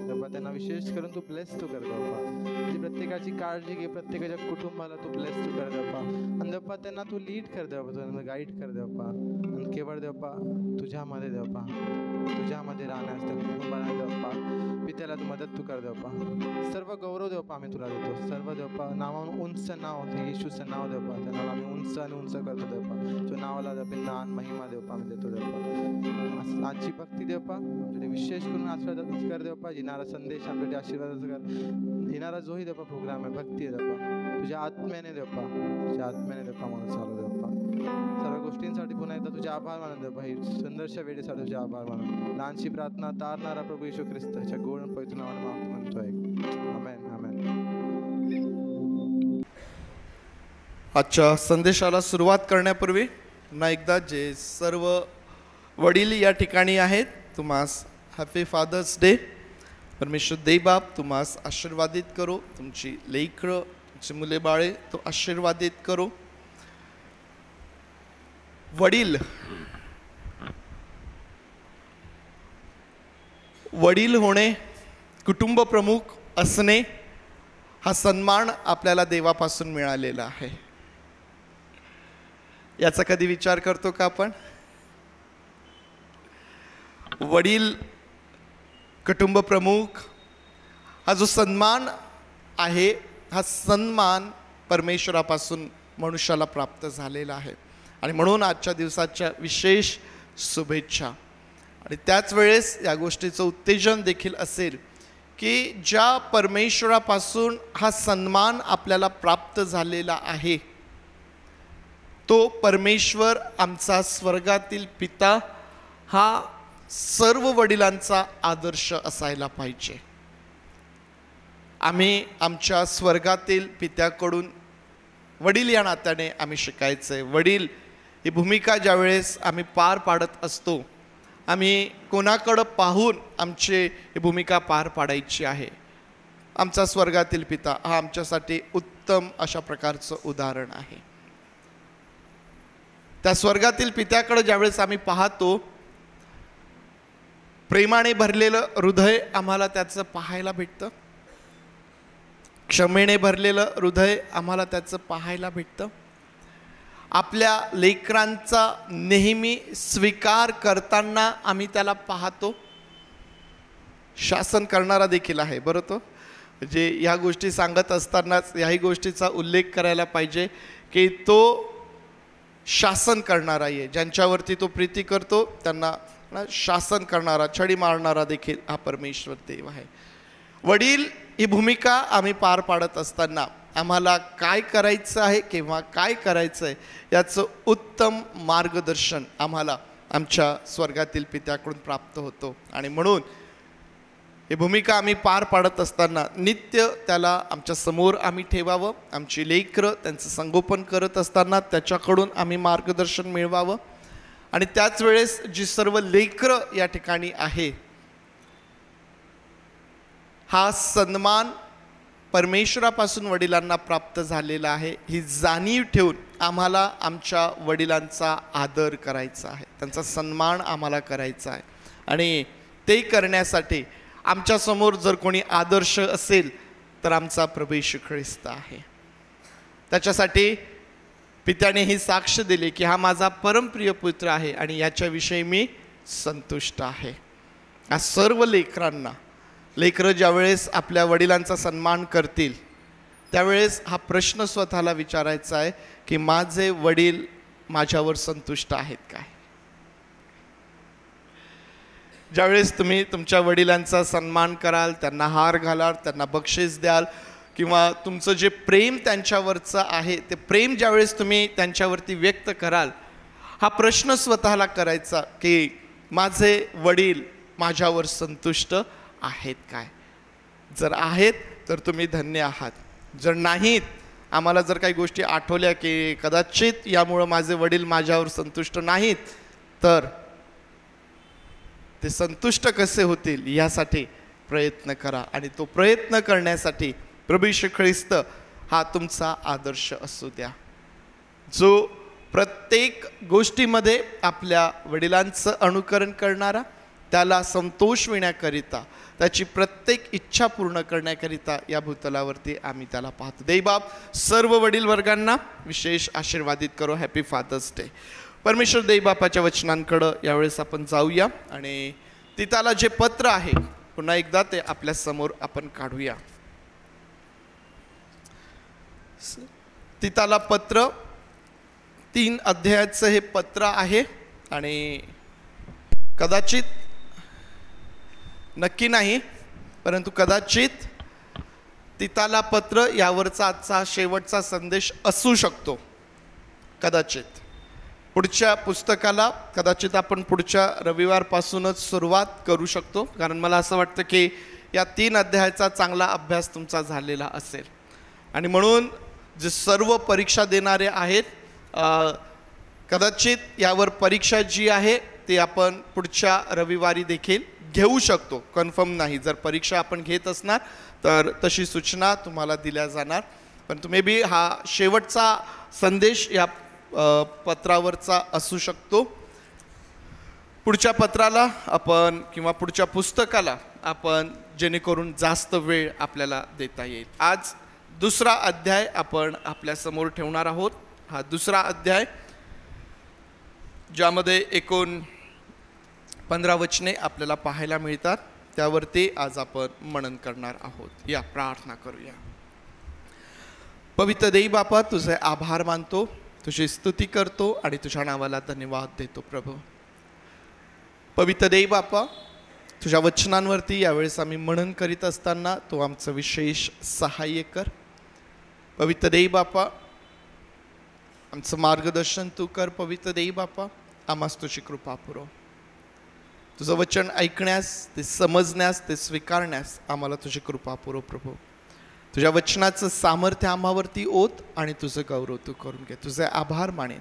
देवपा त्यांना विशेष करून तू ब्लेस तू कर देवपा. म्हणजे प्रत्येकाची काळजी घे, प्रत्येकाच्या कुटुंबाला तू ब्लेस तू कर देवपा. आणि देवपा त्यांना तू लीड कर देवपा, तू त्यांना गाईड कर देवपा. आणि केवळ देवपा तुझ्यामध्ये देवपा तुझ्यामध्ये राहण्यास त्या कुटुंबाला देवपा पित्याला तू मदत तू कर देवपा. सर्व गौरव देवपा आम्ही तुला देतो. सर्व देवपा नावाहून उंच नाव ते येशूचं नाव देवपा त्यांना आम्ही उंच आणि उंच करतो देवपा. जो नावाला देवपा नान महिमा देवपा आम्ही देतो देवपा. आजची भक्ती देवपा आमच्याकडे विशेष करून आशीर्वाद कर देवपा. येणारा संदेश आमच्याकडे आशीर्वादाचा कर. येणारा जोही देवपा प्रोग्राम आहे भक्ती आहे देवपा तुझ्या आत्म्याने देवपा तुझ्या आत्म्याने देवपा मला चालू देवपा. सर्व गोष्टींसाठी पुन्हा एकदा तुझे आभार मानून देवपा. ही सुंदरशा वेळेसाठी तुझे आभार मानून लहानशी प्रार्थना तारणारा प्रभू येशू ख्रिस्ताच्या गोड आणि पवित्र नावाने मागतो म्हणतोय. आमेन आमेन.
आजच्या संदेशाला सुरुवात करण्यापूर्वी पुन्हा एकदा जे सर्व वडील या ठिकाणी आहेत तुम्हास हॅपी फादर्स डे. परमेश्वर देवबाप तुम्हास आशीर्वादित करो. तुमची लेकरं तुमची मुले बाळे तो आशीर्वादित करो. वडील होणे, कुटुंब प्रमुख असणे हा सन्मान आपल्याला देवापासून मिळालेला आहे. याचा कधी विचार करतो का आपण? वडील, कुटुंब प्रमुख हा जो सन्मान आहे हा सन्मान परमेश्वरापासून मनुष्याला प्राप्त झालेला आहे. आणि म्हणून आजच्या दिवसाच्या विशेष शुभेच्छा. आणि त्याच वेळेस या गोष्टीचं उत्तेजन देखील असेल की ज्या परमेश्वरापासून हा सन्मान आपल्याला प्राप्त झालेला आहे तो परमेश्वर आमचा स्वर्गातील पिता हा सर्व वडिलांचा आदर्श असायला पाहिजे. आम्ही आमच्या स्वर्गातील पित्याकडून वडील या नात्याने आम्ही शिकायचं आहे. वडील ही भूमिका ज्यावेळेस आम्ही पार पाडत असतो आम्ही कोणाकडं पाहून आमची ही भूमिका पार पाडायची आहे. आमचा स्वर्गातील पिता हा आमच्यासाठी उत्तम अशा प्रकारचं उदाहरण आहे. त्या स्वर्गातील पित्याकडे ज्यावेळेस आम्ही पाहतो प्रेमाने भरलेलं हृदय आम्हाला त्याचं पाहायला भेटतं. क्षमेने भरलेलं हृदय आम्हाला त्याचं पाहायला भेटतं. आपल्या लेकरांचा नेहमी स्वीकार करताना आम्ही त्याला पाहतो. शासन करणारा देखील आहे बरं तो. म्हणजे ह्या गोष्टी सांगत असतानाच याही गोष्टीचा उल्लेख करायला पाहिजे की तो शासन करणारा आहे. ज्यांच्यावरती तो प्रीती करतो त्यांना शासन करणारा, छडी मारणारा देखील हा परमेश्वर देव आहे. वडील ही भूमिका आम्ही पार पाडत असताना आम्हाला काय करायचं आहे किंवा काय करायचं आहे याचं उत्तम मार्गदर्शन आम्हाला आमच्या स्वर्गातील पित्याकडून प्राप्त होतो. आणि म्हणून ही भूमिका आम्ही पार पाडत असताना नित्य त्याला आमच्या समोर आम्ही ठेवावं. आमची लेकरं त्यांचं संगोपन करत असताना त्याच्याकडून आम्ही मार्गदर्शन मिळवावं. आणि त्याच वेळेस जी सर्व लेकरं या ठिकाणी आहे हा सन्मान परमेश्वरापासून वडिलांना प्राप्त झालेला आहे ही जाणीव ठेवून आम्हाला आमच्या वडिलांचा आदर करायचा आहे, त्यांचा सन्मान आम्हाला करायचा आहे. आणि ते करण्यासाठी आमच्यासमोर जर कोणी आदर्श असेल तर आमचा प्रभू येशू ख्रिस्त आहे. त्याच्यासाठी पित्याने ही साक्ष दिली की हा माझा परमप्रिय पुत्र आहे आणि याच्याविषयी मी संतुष्ट आहे. या सर्व लेकरांना लेकरं ज्यावेळेस आपल्या वडिलांचा सन्मान करतील त्यावेळेस हा प्रश्न स्वतःला विचारायचा आहे की माझे वडील माझ्यावर संतुष्ट आहेत काय. ज्यावेळेस तुम्ही तुमच्या वडिलांचा सन्मान कराल, त्यांना हार घालाल, त्यांना बक्षीस द्याल किंवा तुमचं जे प्रेम त्यांच्यावरचं आहे ते प्रेम ज्यावेळेस तुम्ही त्यांच्यावरती व्यक्त कराल हा प्रश्न स्वतःला करायचा की माझे वडील माझ्यावर संतुष्ट आहेत काय. जर आहेत तर तुम्ही धन्य आहात. जर नाहीत, आम्हाला जर काही गोष्टी आठवल्या की कदाचित यामुळं माझे वडील माझ्यावर संतुष्ट नाहीत तर ते संतुष्ट कसे होतील यासाठी प्रयत्न करा. आणि तो प्रयत्न करण्यासाठी प्रभू येशू ख्रिस्त हा तुमचा आदर्श असू द्या, जो प्रत्येक गोष्टीमध्ये आपल्या वडिलांचं अनुकरण करणारा, त्याला संतोष मिळण्याकरिता, त्याची प्रत्येक इच्छा पूर्ण करण्याकरिता या भूतलावरती आम्ही त्याला पाहतो. देवबाप सर्व वडील वर्गांना विशेष आशीर्वादित करो. Happy father's day. परमेश्वर देवबापाच्या वचनांकडं यावेळेस आपण जाऊया आणि तिथाला जे पत्र आहे पुन्हा एकदा ते आपल्या समोर आपण काढूया. तिथाला पत्र 3 अध्यायाचं हे पत्र आहे आणि कदाचित, नक्की नाही परंतु कदाचित तिथाला पत्र यावरचा आजचा शेवटचा संदेश असू शकतो. कदाचित पुढच्या पुस्तकाला कदाचित आपण पुढच्या रविवारपासूनच सुरुवात करू शकतो, कारण मला असं वाटतं की या 3 अध्यायाचा चांगला अभ्यास तुमचा झालेला असेल. आणि म्हणून जे सर्व परीक्षा देणारे आहेत, कदाचित यावर परीक्षा जी आहे ती आपण पुढच्या रविवारी देखील घेऊ शकतो. कन्फर्म नाही, जर परीक्षा आपण घेत असणार तर तशी सूचना तुम्हाला दिल्या जाणार. पण मे बी हा शेवटचा संदेश या पत्रावरचा असू शकतो. पुढच्या पत्राला आपण किंवा पुढच्या पुस्तकाला आपण जेणेकरून जास्त वेळ आपल्याला देता येईल. आज 2रा अध्याय आपण आपल्यासमोर ठेवणार आहोत. हा 2रा अध्याय ज्यामध्ये एकूण 15 वचने आपल्याला पाहायला मिळतात, त्यावरती आज आपण मनन करणार आहोत. या प्रार्थना करूया. पवित्र देव बापा, तुझे आभार मानतो, तुझी स्तुती करतो आणि तुझ्या नावाला धन्यवाद देतो. प्रभू पवित्र देव बापा, तुझ्या वचनांवरती यावेळेस आम्ही मनन करीत असताना तो आमचं विशेष सहाय्य कर. पवित्र देव बापा, आमचं मार्गदर्शन तू कर. पवित्र देव बापा, आम्हास तुझी कृपा पुरव. तुझं वचन ऐकण्यास, ते समजण्यास, ते स्वीकारण्यास आम्हाला तुझी कृपा पुरव. प्रभू तुझ्या वचनाचं सामर्थ्य आम्हावरती ओत आणि तुझं गौरव तू करून घे. तुझे आभार मानेन.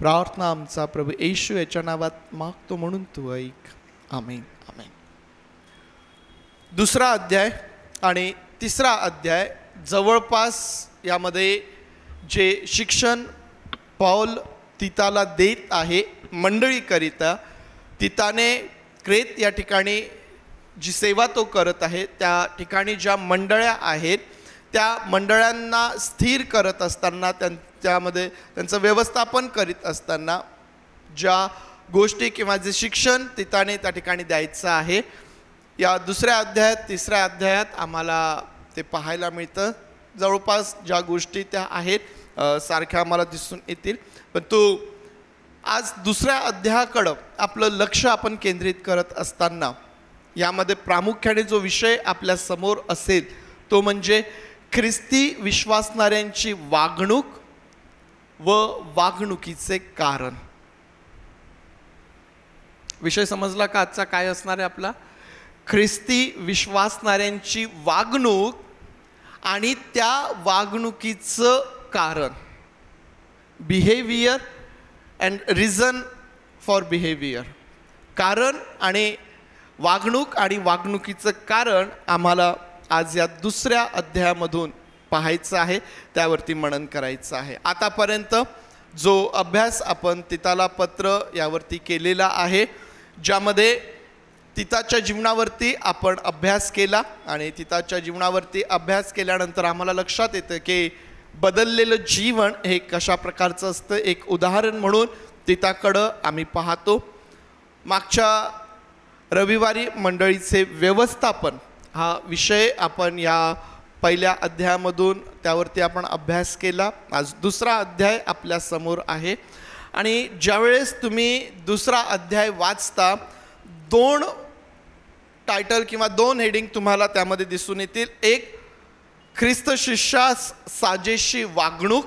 प्रार्थना आमचा प्रभू येशू याच्या नावात मागतो म्हणून तू ऐक. आमेन. आमेन. 2रा अध्याय आणि 3रा अध्याय जवळपास यामध्ये जे शिक्षण पौल तिताला देत आहे मंडळीकरिता, तिताने क्रेत या ठिकाणी जी सेवा तो करत आहे, त्या ठिकाणी ज्या मंडळ्या आहेत त्या मंडळांना स्थिर करत असताना, त्यामध्ये त्यांचं व्यवस्थापन करीत असताना ज्या गोष्टी किंवा जे शिक्षण तिताने त्या ठिकाणी द्यायचं आहे, या 2ऱ्या अध्यायात 3ऱ्या अध्यायात आम्हाला ते पाहायला मिळतं. जवळपास ज्या गोष्टी त्या आहेत सारख्या आम्हाला दिसून येतील. पण तो आज 2ऱ्या अध्यायाकडं आपलं लक्ष आपण केंद्रित करत असताना यामध्ये प्रामुख्याने जो विषय आपल्या समोर असेल तो म्हणजे ख्रिस्ती विश्वासणाऱ्यांची वागणूक व वागणुकीचे कारण. विषय समजला का आजचा काय असणार आहे आपला? ख्रिस्ती विश्वासणाऱ्यांची वागणूक आणि त्या वागणुकीचं कारण. Behaviour and reason for behaviour. कारण आणि वागणूक आणि वागणुकीचं कारण आम्हाला आज या 2ऱ्या अध्यायामधून पाहायचं आहे, त्यावरती मनन करायचं आहे. आतापर्यंत जो अभ्यास आपण तिताला पत्र यावरती केलेला आहे, ज्यामध्ये तिताच्या जीवनावरती आपण अभ्यास केला आणि तिताच्या जीवनावरती अभ्यास केल्यानंतर आम्हाला लक्षात येतं की बदललेलं जीवन हे कशा प्रकारचं असतं. एक उदाहरण म्हणून तिताकडं आम्ही पाहतो. मागच्या रविवारी मंडळीचे व्यवस्थापन हा विषय आपण या पहिल्या अध्यायामधून त्यावरती आपण अभ्यास केला. आज 2रा अध्याय आपल्या समोर आहे आणि ज्यावेळेस तुम्ही 2रा अध्याय वाचता 2 टायटल किंवा 2 हेडिंग तुम्हाला त्यामध्ये दिसून येतील. एक ख्रिस्त शिष्यास साजेशी वागणूक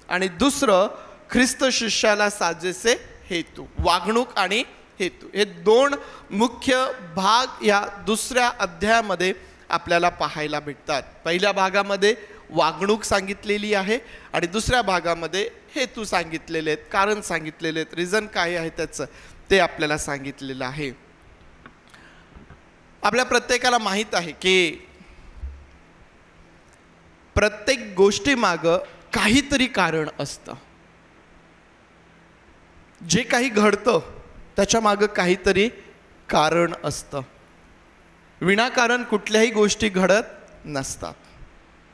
आणि दुसरं ख्रिस्त शिष्याला साजेसे हेतू. वागणूक आणि हेतू हे 2 मुख्य भाग या 2ऱ्या अध्यायामध्ये आपल्याला पाहायला भेटतात. पहिल्या भागामध्ये वागणूक सांगितलेली आहे आणि 2ऱ्या भागामध्ये हेतू सांगितलेले आहेत, कारण सांगितलेले आहेत, रिझन काय आहे त्याचं ते आपल्याला सांगितलेलं आहे. आपल्या प्रत्येकाला माहीत आहे की प्रत्येक गोष्टीमागं काहीतरी कारण असतं. जे काही घडतं त्याच्या मागं काहीतरी कारण असतं. विनाकारण कुठल्याही गोष्टी घडत नसतात.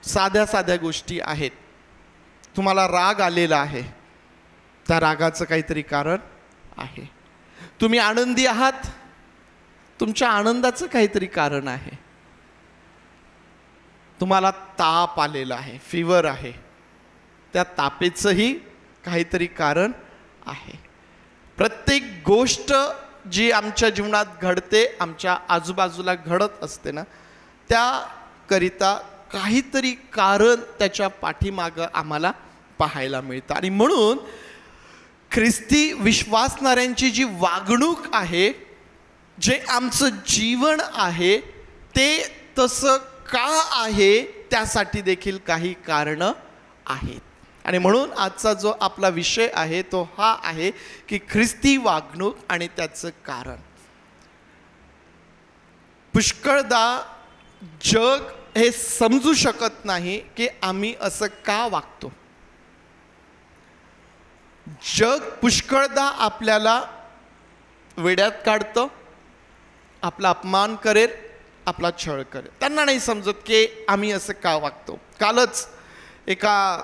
साध्या साध्या गोष्टी आहेत. तुम्हाला राग आलेला आहे, त्या रागाचं काहीतरी कारण आहे. तुम्ही आनंदी आहात, तुमच्या आनंदाचं काहीतरी कारण आहे. तुम्हाला ताप आलेला आहे, फीवर आहे, त्या तापेचंही काहीतरी कारण आहे. प्रत्येक गोष्ट जी आमच्या जीवनात घडते, आमच्या आजूबाजूला घडत असते ना, त्याकरिता काहीतरी कारण त्याच्या पाठीमागं आम्हाला पाहायला मिळतं. आणि म्हणून ख्रिस्ती विश्वासणाऱ्यांची जी वागणूक आहे, जे आमचं जीवन आहे, ते तसं का आहे त्यासाठी देखील काही कारणं आहेत. आणि म्हणून आजचा जो आपला विषय आहे तो हा आहे की ख्रिस्ती वागणूक आणि त्याचं कारण. पुष्कळदा जग हे समजू शकत नाही की आम्ही असं का वागतो. जग पुष्कळदा आपल्याला वेड्यात काढतं, आपला अपमान करेल, आपला छळ करेल. त्यांना नाही समजत की आम्ही असं का वागतो. कालच एका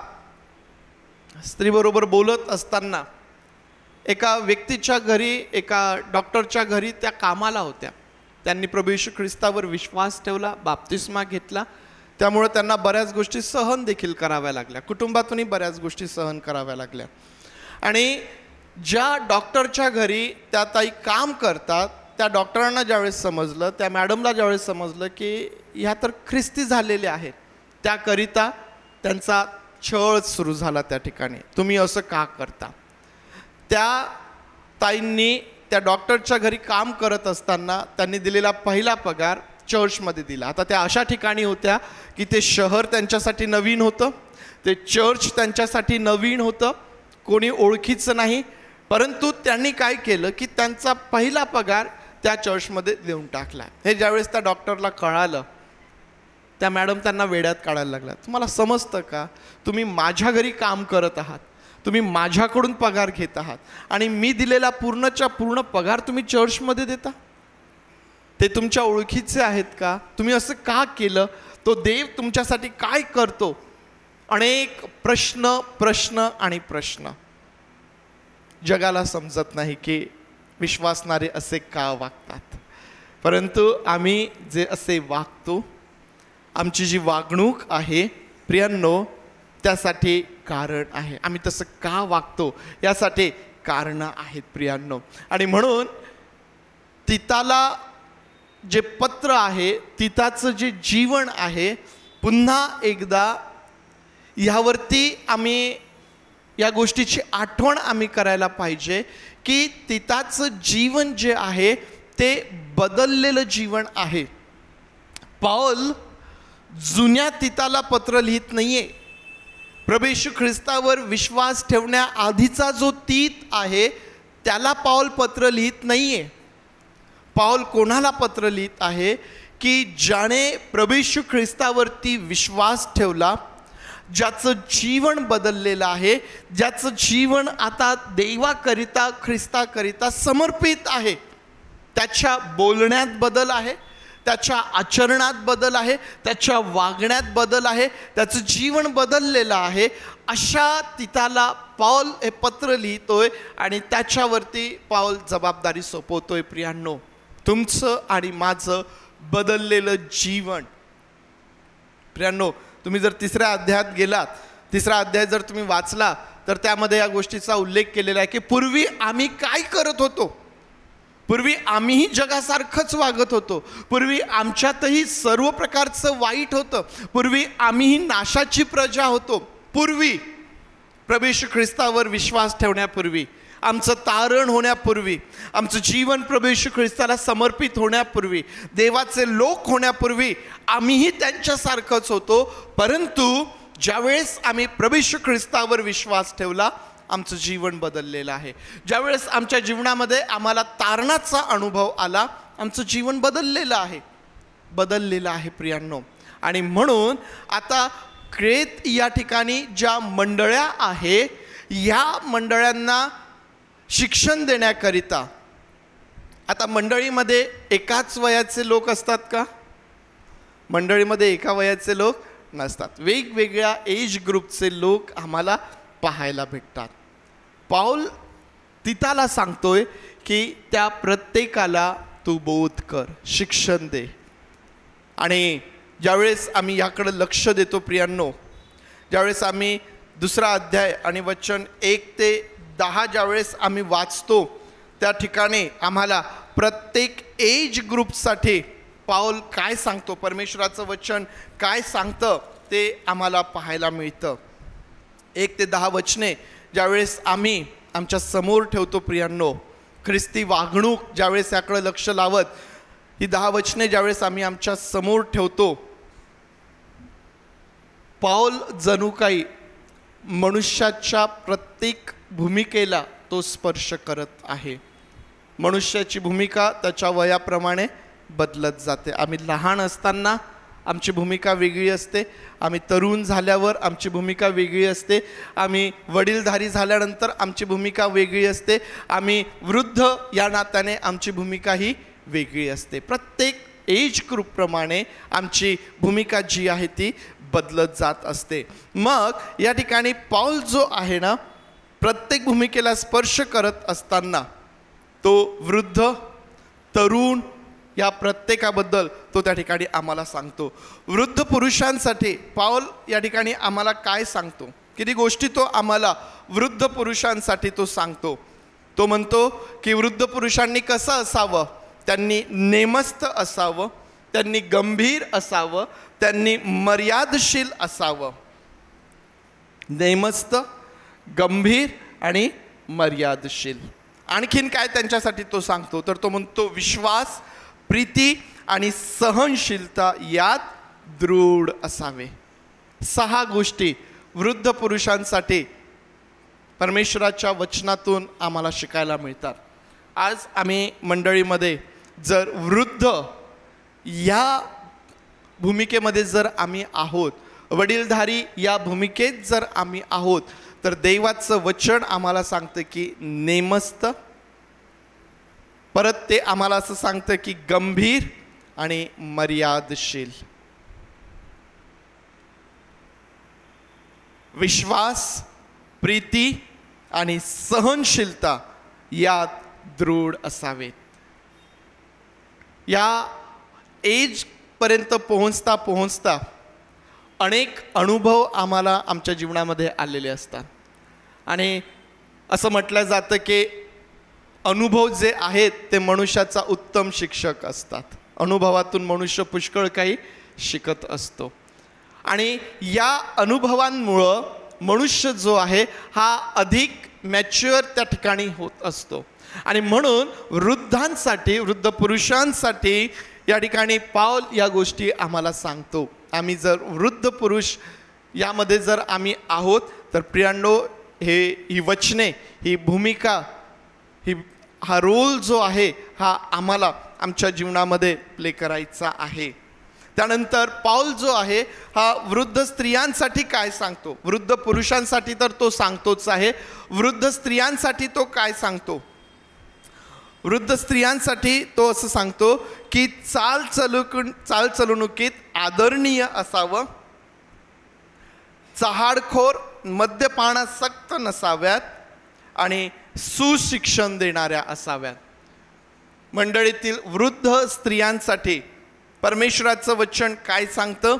स्त्रीबरोबर बोलत असताना एका व्यक्तीच्या घरी, एका डॉक्टरच्या घरी त्या कामाला होत्या. त्यांनी प्रभू येशू ख्रिस्तावर विश्वास ठेवला, बाप्तिस्मा घेतला. त्यामुळे त्यांना बऱ्याच गोष्टी सहन देखील कराव्या लागल्या, कुटुंबातूनही बऱ्याच गोष्टी सहन कराव्या लागल्या. आणि ज्या डॉक्टरच्या घरी त्या ताई काम करतात, त्या डॉक्टरांना ज्यावेळेस समजलं, त्या मॅडमला ज्यावेळेस समजलं की ह्या तर ख्रिस्ती झालेल्या आहेत, त्याकरिता त्यांचा छळ सुरू झाला त्या ठिकाणी. तुम्ही असं का करता. त्या ताईंनी त्या डॉक्टरच्या घरी काम करत असताना त्यांनी दिलेला पहिला पगार चर्चमध्ये दिला. आता त्या अशा ठिकाणी होत्या की ते शहर त्यांच्यासाठी नवीन होतं, ते चर्च त्यांच्यासाठी नवीन होतं, कोणी ओळखीचं नाही. परंतु त्यांनी काय केलं की त्यांचा पहिला पगार त्या चर्चमध्ये देऊन टाकला. हे ज्यावेळेस त्या डॉक्टरला कळालं, त्या मॅडम त्यांना वेड्यात काढायला लागल्या. तुम्हाला समजतं का, तुम्ही माझ्या घरी काम करत आहात, तुम्ही माझ्याकडून पगार घेत आहात आणि मी दिलेला पूर्णच्या पूर्ण पगार तुम्ही चर्चमध्ये देता. ते तुमच्या ओळखीचे आहेत का, तुम्ही असं का केलं, तो देव तुमच्यासाठी काय करतो. अनेक प्रश्न प्रश्न आणि प्रश्न. जगाला समजत नाही की विश्वासणारे असे का वागतात. परंतु आम्ही जे असे वागतो, आमची जी वागणूक आहे प्रियांनो, त्यासाठी कारण आहे. आम्ही तसं का वागतो यासाठी कारणं आहेत प्रियांनो. आणि म्हणून तिताला जे पत्र आहे, तिताचं जे जीवन आहे, पुन्हा एकदा ह्यावरती आम्ही या गोष्टीची आठवण आम्ही करायला पाहिजे की तिताचं जीवन जे आहे ते बदललेलं जीवन आहे. पौल जुन्या तिताला पत्र लिहित नाहीये. प्रभू येशू ख्रिस्तावर विश्वास ठेवण्याआधीचा जो तीत आहे त्याला पौल पत्र लिहित नाहीये. पौल कोणाला पत्र लिहित आहे की ज्याने प्रभू येशू ख्रिस्तावरती विश्वास ठेवला, ज्याचं जीवन बदललेलं आहे, ज्याचं जीवन आता देवाकरिता ख्रिस्ताकरिता समर्पित आहे. त्याच्या बोलण्यात बदल आहे, त्याच्या आचरणात बदल आहे, त्याच्या वागण्यात बदल आहे, त्याचं जीवन बदललेलं आहे. अशा तिताला पौल हे पत्र लिहितोय आणि त्याच्यावरती पौल जबाबदारी सोपवतोय. प्रियांनो, तुमचं आणि माझं बदललेलं जीवन. प्रियांनो, तुम्ही जर तिसऱ्या अध्यायात गेलात, तिसरा अध्याय जर तुम्ही वाचला तर त्यामध्ये या गोष्टीचा उल्लेख केलेला आहे की पूर्वी आम्ही काय करत होतो. पूर्वी आम्हीही जगासारखंच वागत होतो. पूर्वी आमच्यातही सर्व प्रकारचं वाईट होतं. पूर्वी आम्हीही नाशाची प्रजा होतो. पूर्वी प्रभू येशू ख्रिस्तावर विश्वास ठेवण्यापूर्वी, आमचं तारण होण्यापूर्वी, आमचं जीवन प्रभू येशू ख्रिस्ताला समर्पित होण्यापूर्वी, देवाचे लोक होण्यापूर्वी आम्हीही त्यांच्यासारखंच होतो. परंतु ज्यावेळेस आम्ही प्रभू येशू ख्रिस्तावर विश्वास ठेवला, आमचं जीवन बदललेलं आहे. ज्यावेळेस आमच्या जीवनामध्ये आम्हाला तारणाचा अनुभव आला, आमचं जीवन बदललेलं आहे. बदललेला आहे प्रियांनो. आणि म्हणून आता क्रेत या ठिकाणी ज्या मंडळ्या आहे या मंडळांना शिक्षण देण्याकरिता, आता मंडळीमध्ये एकाच वयाचे लोक असतात का? मंडळीमध्ये एका वयाचे लोक नसतात, वेगवेगळ्या एज ग्रुपचे लोक आम्हाला पाहायला भेटतात. पाऊल तिताला सांगतोय की त्या प्रत्येकाला तू बोध कर, शिक्षण दे. आणि ज्यावेळेस आम्ही याकडे लक्ष देतो प्रियांनो, ज्यावेळेस आम्ही 2 अध्याय आणि वचन 1 ते 10 ज्यावेळेस आम्ही वाचतो, त्या ठिकाणी आम्हाला प्रत्येक एज ग्रुपसाठी पाऊल काय सांगतो, परमेश्वराचं वचन काय सांगतं ते आम्हाला पाहायला मिळतं. 1 ते 10 वचने ज्यावेळेस आम्ही आमच्या समोर ठेवतो प्रियांनो, ख्रिस्ती वागणूक ज्यावेळेस याकडे लक्ष लावत ही 10 वचने ज्यावेळेस आम्ही आमच्या समोर ठेवतो, पाऊल जणू काही मनुष्याच्या प्रत्येक भूमिकेला तो स्पर्श करत आहे. मनुष्याची भूमिका त्याच्या वयाप्रमाणे बदलत जाते. आम्ही लहान असताना आमची भूमिका वेगळी असते, आम्ही तरुण झाल्यावर आमची भूमिका वेगळी असते, आम्ही वडीलधारी झाल्यानंतर आमची भूमिका वेगळी असते, आम्ही वृद्ध या नात्याने आमची भूमिका ही वेगळी असते. प्रत्येक एज ग्रुपप्रमाणे आमची भूमिका जी आहे ती बदलत जात असते. मग या ठिकाणी पाऊल जो आहे ना, प्रत्येक भूमिकेला स्पर्श करत असताना तो वृद्ध, तरुण या प्रत्येकाबद्दल तो त्या ठिकाणी आम्हाला सांगतो. वृद्ध पुरुषांसाठी पाऊल या ठिकाणी आम्हाला काय सांगतो, किती गोष्टी तो आम्हाला वृद्ध पुरुषांसाठी तो सांगतो. तो म्हणतो की वृद्ध पुरुषांनी कसं असावं, त्यांनी नेमस्त असावं, त्यांनी गंभीर असावं, त्यांनी मर्यादशील असावं. नेमस्त, गंभीर आणि मर्यादशील. आणखीन काय त्यांच्यासाठी तो सांगतो, तर तो म्हणतो विश्वास, प्रीती आणि सहनशीलता यात दृढ असावे. 6 गोष्टी वृद्ध पुरुषांसाठी परमेश्वराच्या वचनातून आम्हाला शिकायला मिळतात. आज आम्ही मंडळीमध्ये जर वृद्ध या भूमिकेमध्ये जर आम्ही आहोत, वडीलधारी या भूमिकेत जर आम्ही आहोत, तर देवाचं वचन आम्हाला सांगतं की नेमस्त, परत ते आम्हाला असं सांगतं की गंभीर आणि मर्यादशील. विश्वास, प्रीती आणि सहनशीलता यात दृढ असावेत. या एज पर्यंत पोहोचता पोहोचता अनेक अनुभव आम्हाला आमच्या जीवनामध्ये आलेले असतात. आणि असं म्हटलं जातं की अनुभव जे आहेत ते मनुष्याचा उत्तम शिक्षक असतात. अनुभवातून मनुष्य पुष्कळ काही शिकत असतो. आणि या अनुभवांमुळं मनुष्य जो आहे हा अधिक मॅच्युअर त्या ठिकाणी होत असतो. आणि म्हणून वृद्धांसाठी, वृद्ध पुरुषांसाठी या ठिकाणी पाऊल या गोष्टी आम्हाला सांगतो. आम्ही जर वृद्ध पुरुष यामध्ये जर आम्ही आहोत, तर प्रियांनो ही वचने, ही भूमिका, हा रोल जो आहे हा आम्हाला आमच्या जीवनामध्ये प्ले करायचा आहे. त्यानंतर पाऊल जो आहे हा वृद्ध स्त्रियांसाठी काय सांगतो. वृद्ध पुरुषांसाठी तर तो सांगतोच आहे, वृद्ध स्त्रियांसाठी तो काय सांगतो. वृद्ध स्त्रियांसाठी तो असं सांगतो की चालचलुणुकीत आदरणीय असावं, चहाडखोर, मद्यपानासक्त नसाव्यात आणि सुशिक्षण देणाऱ्या असाव्यात. मंडळीतील वृद्ध स्त्रियांसाठी परमेश्वराचं वचन काय सांगतं,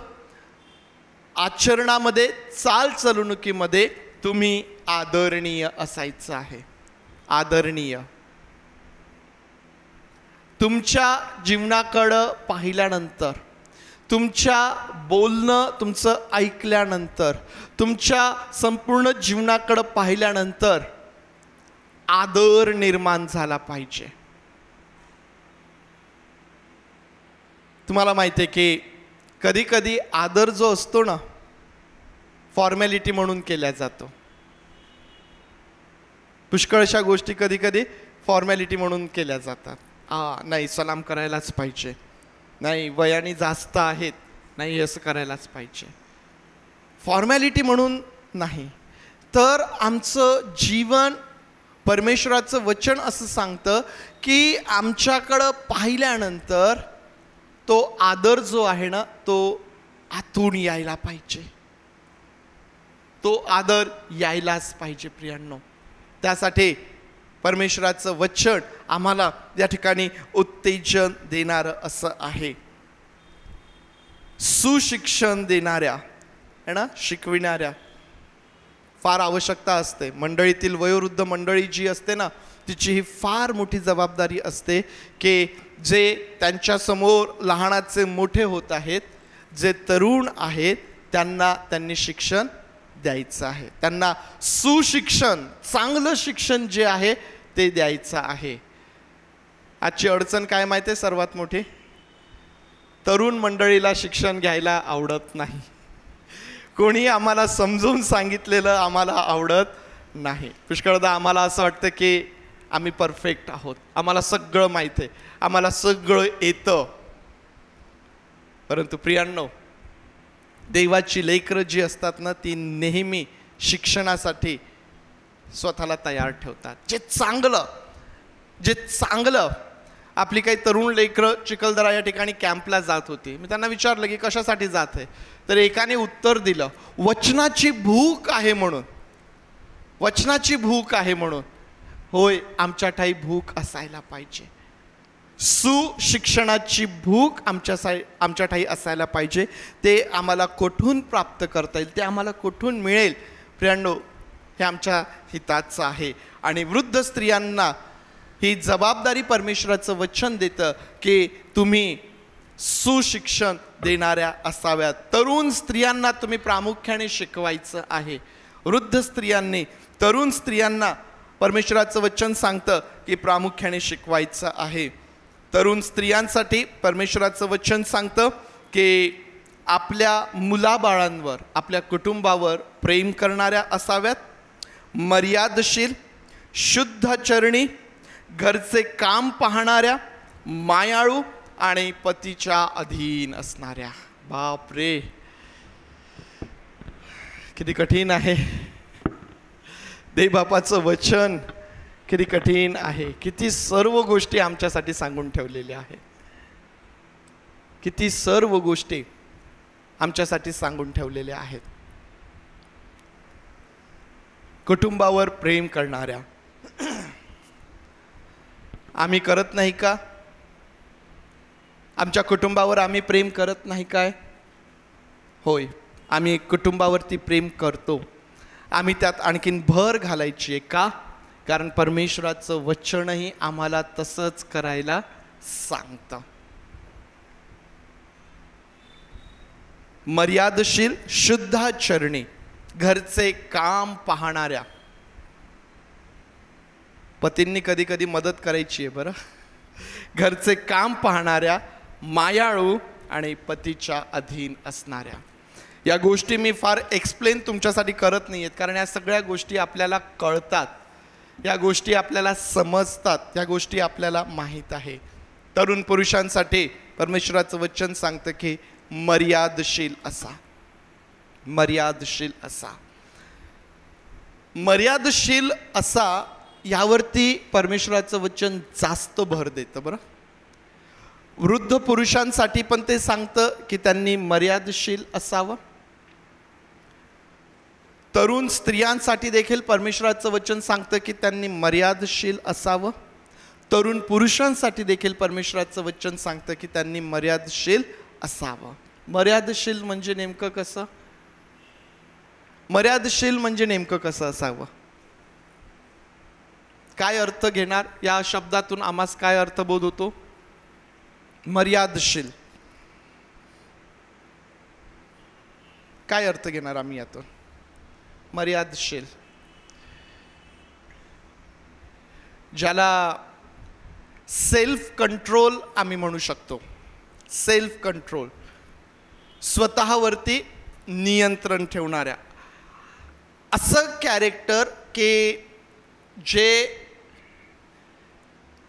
आचरणामध्ये, चालचलुणुकीमध्ये तुम्ही आदरणीय असायचं आहे. आदरणीय. तुमच्या जीवनाकडं पाहिल्यानंतर, तुमच्या बोलणं तुमचं ऐकल्यानंतर, तुमच्या संपूर्ण जीवनाकडं पाहिल्यानंतर आदर निर्माण झाला पाहिजे. तुम्हाला माहिती आहे की कधी कधी आदर जो असतो ना, फॉर्मॅलिटी म्हणून केला जातो. पुष्कळशा गोष्टी कधी कधी फॉर्मॅलिटी म्हणून केल्या जातात. नाही, सलाम करायलाच पाहिजे. नाही वयाने जास्त आहेत, नाही असं करायलाच पाहिजे, फॉर्मॅलिटी म्हणून नाही. तर आमचं जीवन, परमेश्वराचं वचन असं सांगतं की आमच्याकडं पाहिल्यानंतर तो आदर जो आहे ना तो आतून यायला पाहिजे, तो आदर यायलाच पाहिजे प्रियांनो. त्यासाठी परमेश्वराचं वचन आम्हाला या ठिकाणी उत्तेजन देणारं असं आहे. सुशिक्षण देणाऱ्या है ना, शिकविणाऱ्या फार आवश्यकता असते. मंडळीतील वयोवृद्ध मंडळी जी असते ना, तिची ही फार मोठी जबाबदारी असते की जे त्यांच्यासमोर लहानाचे मोठे होत आहेत, जे तरुण आहेत, त्यांनी शिक्षण द्यायचं आहे. त्यांना सुशिक्षण, चांगलं शिक्षण जे आहे ते द्यायचं आहे. आजची अडचण काय माहिती आहे सर्वात मोठी? तरुण मंडळीला शिक्षण घ्यायला आवडत नाही. कोणी आम्हाला समजून सांगितलेलं आम्हाला आवडत नाही. पुष्कळदा आम्हाला असं वाटतं की आम्ही परफेक्ट आहोत, आम्हाला सगळं माहीत आहे, आम्हाला सगळं येतं. परंतु प्रियांनो, देवाची लेकरं जी असतात ना, ती नेहमी शिक्षणासाठी स्वतःला तयार ठेवतात. जे चांगलं आपली काही तरुण लेकरं चिखलदरा या ठिकाणी कॅम्पला जात होती. मी त्यांना विचारलं की कशासाठी जात आहे, तर एकाने उत्तर दिलं, वचनाची भूक आहे म्हणून. वचनाची भूक आहे म्हणून. होय, आमच्या ठाई भूक असायला पाहिजे, सुशिक्षणाची भूक आमच्या ठाई असायला पाहिजे. ते आम्हाला कुठून प्राप्त करता येईल, ते आम्हाला कुठून मिळेल? प्रियांनो, हे आमच्या हिताचं आहे. आणि वृद्ध स्त्रियांना ही जबाबदारी परमेश्वराचं वचन देतं की तुम्ही सुशिक्षण देणाऱ्या असाव्यात. तरुण स्त्रियांना तुम्ही प्रामुख्याने शिकवायचं आहे. वृद्ध स्त्रियांनी, तरुण स्त्रियांना परमेश्वराचं वचन सांगतं की प्रामुख्याने शिकवायचं आहे. तरुण स्त्रियांसाठी परमेश्वराचं वचन सांगतं की आपल्या मुलाबाळांवर, आपल्या कुटुंबावर प्रेम करणाऱ्या असाव्यात, मर्यादशील, शुद्धचरणी, घरचे काम पाहणाऱ्या, मायाळू आणि पतीच्या अधीन असणाऱ्या. बापरे, किती कठीण आहे. देवबापाचं वचन किती कठीण आहे. किती सर्व गोष्टी आमच्यासाठी सांगून ठेवलेल्या आहेत. किती सर्व गोष्टी आमच्यासाठी सांगून ठेवलेल्या आहेत. कुटुंबावर प्रेम करणाऱ्या आम्ही करत नाही का? आमच्या कुटुंबावर आम्ही प्रेम करत नाही काय? होय, आम्ही कुटुंबावरती प्रेम करतो. आम्ही त्यात आणखीन भर घालायची आहे. का? कारण परमेश्वराचं वचनही आम्हाला तसंच करायला सांगतं. मर्यादशील, शुद्धाचरणी, घरचे काम पाहणाऱ्या. पतींनी कधी कधी मदत करायची आहे बरं. घरचे काम पाहणाऱ्या, मायाळू आणि पतीच्या अधीन असणाऱ्या. या गोष्टी मी फार एक्सप्लेन तुमच्यासाठी करत नाही आहेत, कारण या सगळ्या गोष्टी आपल्याला कळतात, या गोष्टी आपल्याला समजतात, या गोष्टी आपल्याला माहीत आहे. तरुण पुरुषांसाठी परमेश्वराचं वचन सांगतं की मर्यादशील असा, मर्यादशील असा. मर्यादशील असा यावरती परमेश्वराचं वचन जास्त भर देतं बरं. वृद्ध पुरुषांसाठी पण ते सांगतं की त्यांनी मर्यादशील असावं. तरुण स्त्रियांसाठी देखील परमेश्वराचं वचन सांगतं की त्यांनी मर्यादशील असावं. तरुण पुरुषांसाठी देखील परमेश्वराचं वचन सांगतं की त्यांनी मर्यादशील असावं. मर्यादशील म्हणजे नेमकं कसं? मर्यादशील म्हणजे नेमकं कसं असावं? काय अर्थ घेणार? या शब्दातून आम्हास काय अर्थबोध होतो? मर्यादशील काय अर्थ घेणार आम्ही यातून? मर्यादशील, ज्याला सेल्फ कंट्रोल आम्ही म्हणू शकतो. सेल्फ कंट्रोल, स्वतःवरती नियंत्रण ठेवणाऱ्या. असं कॅरेक्टर की जे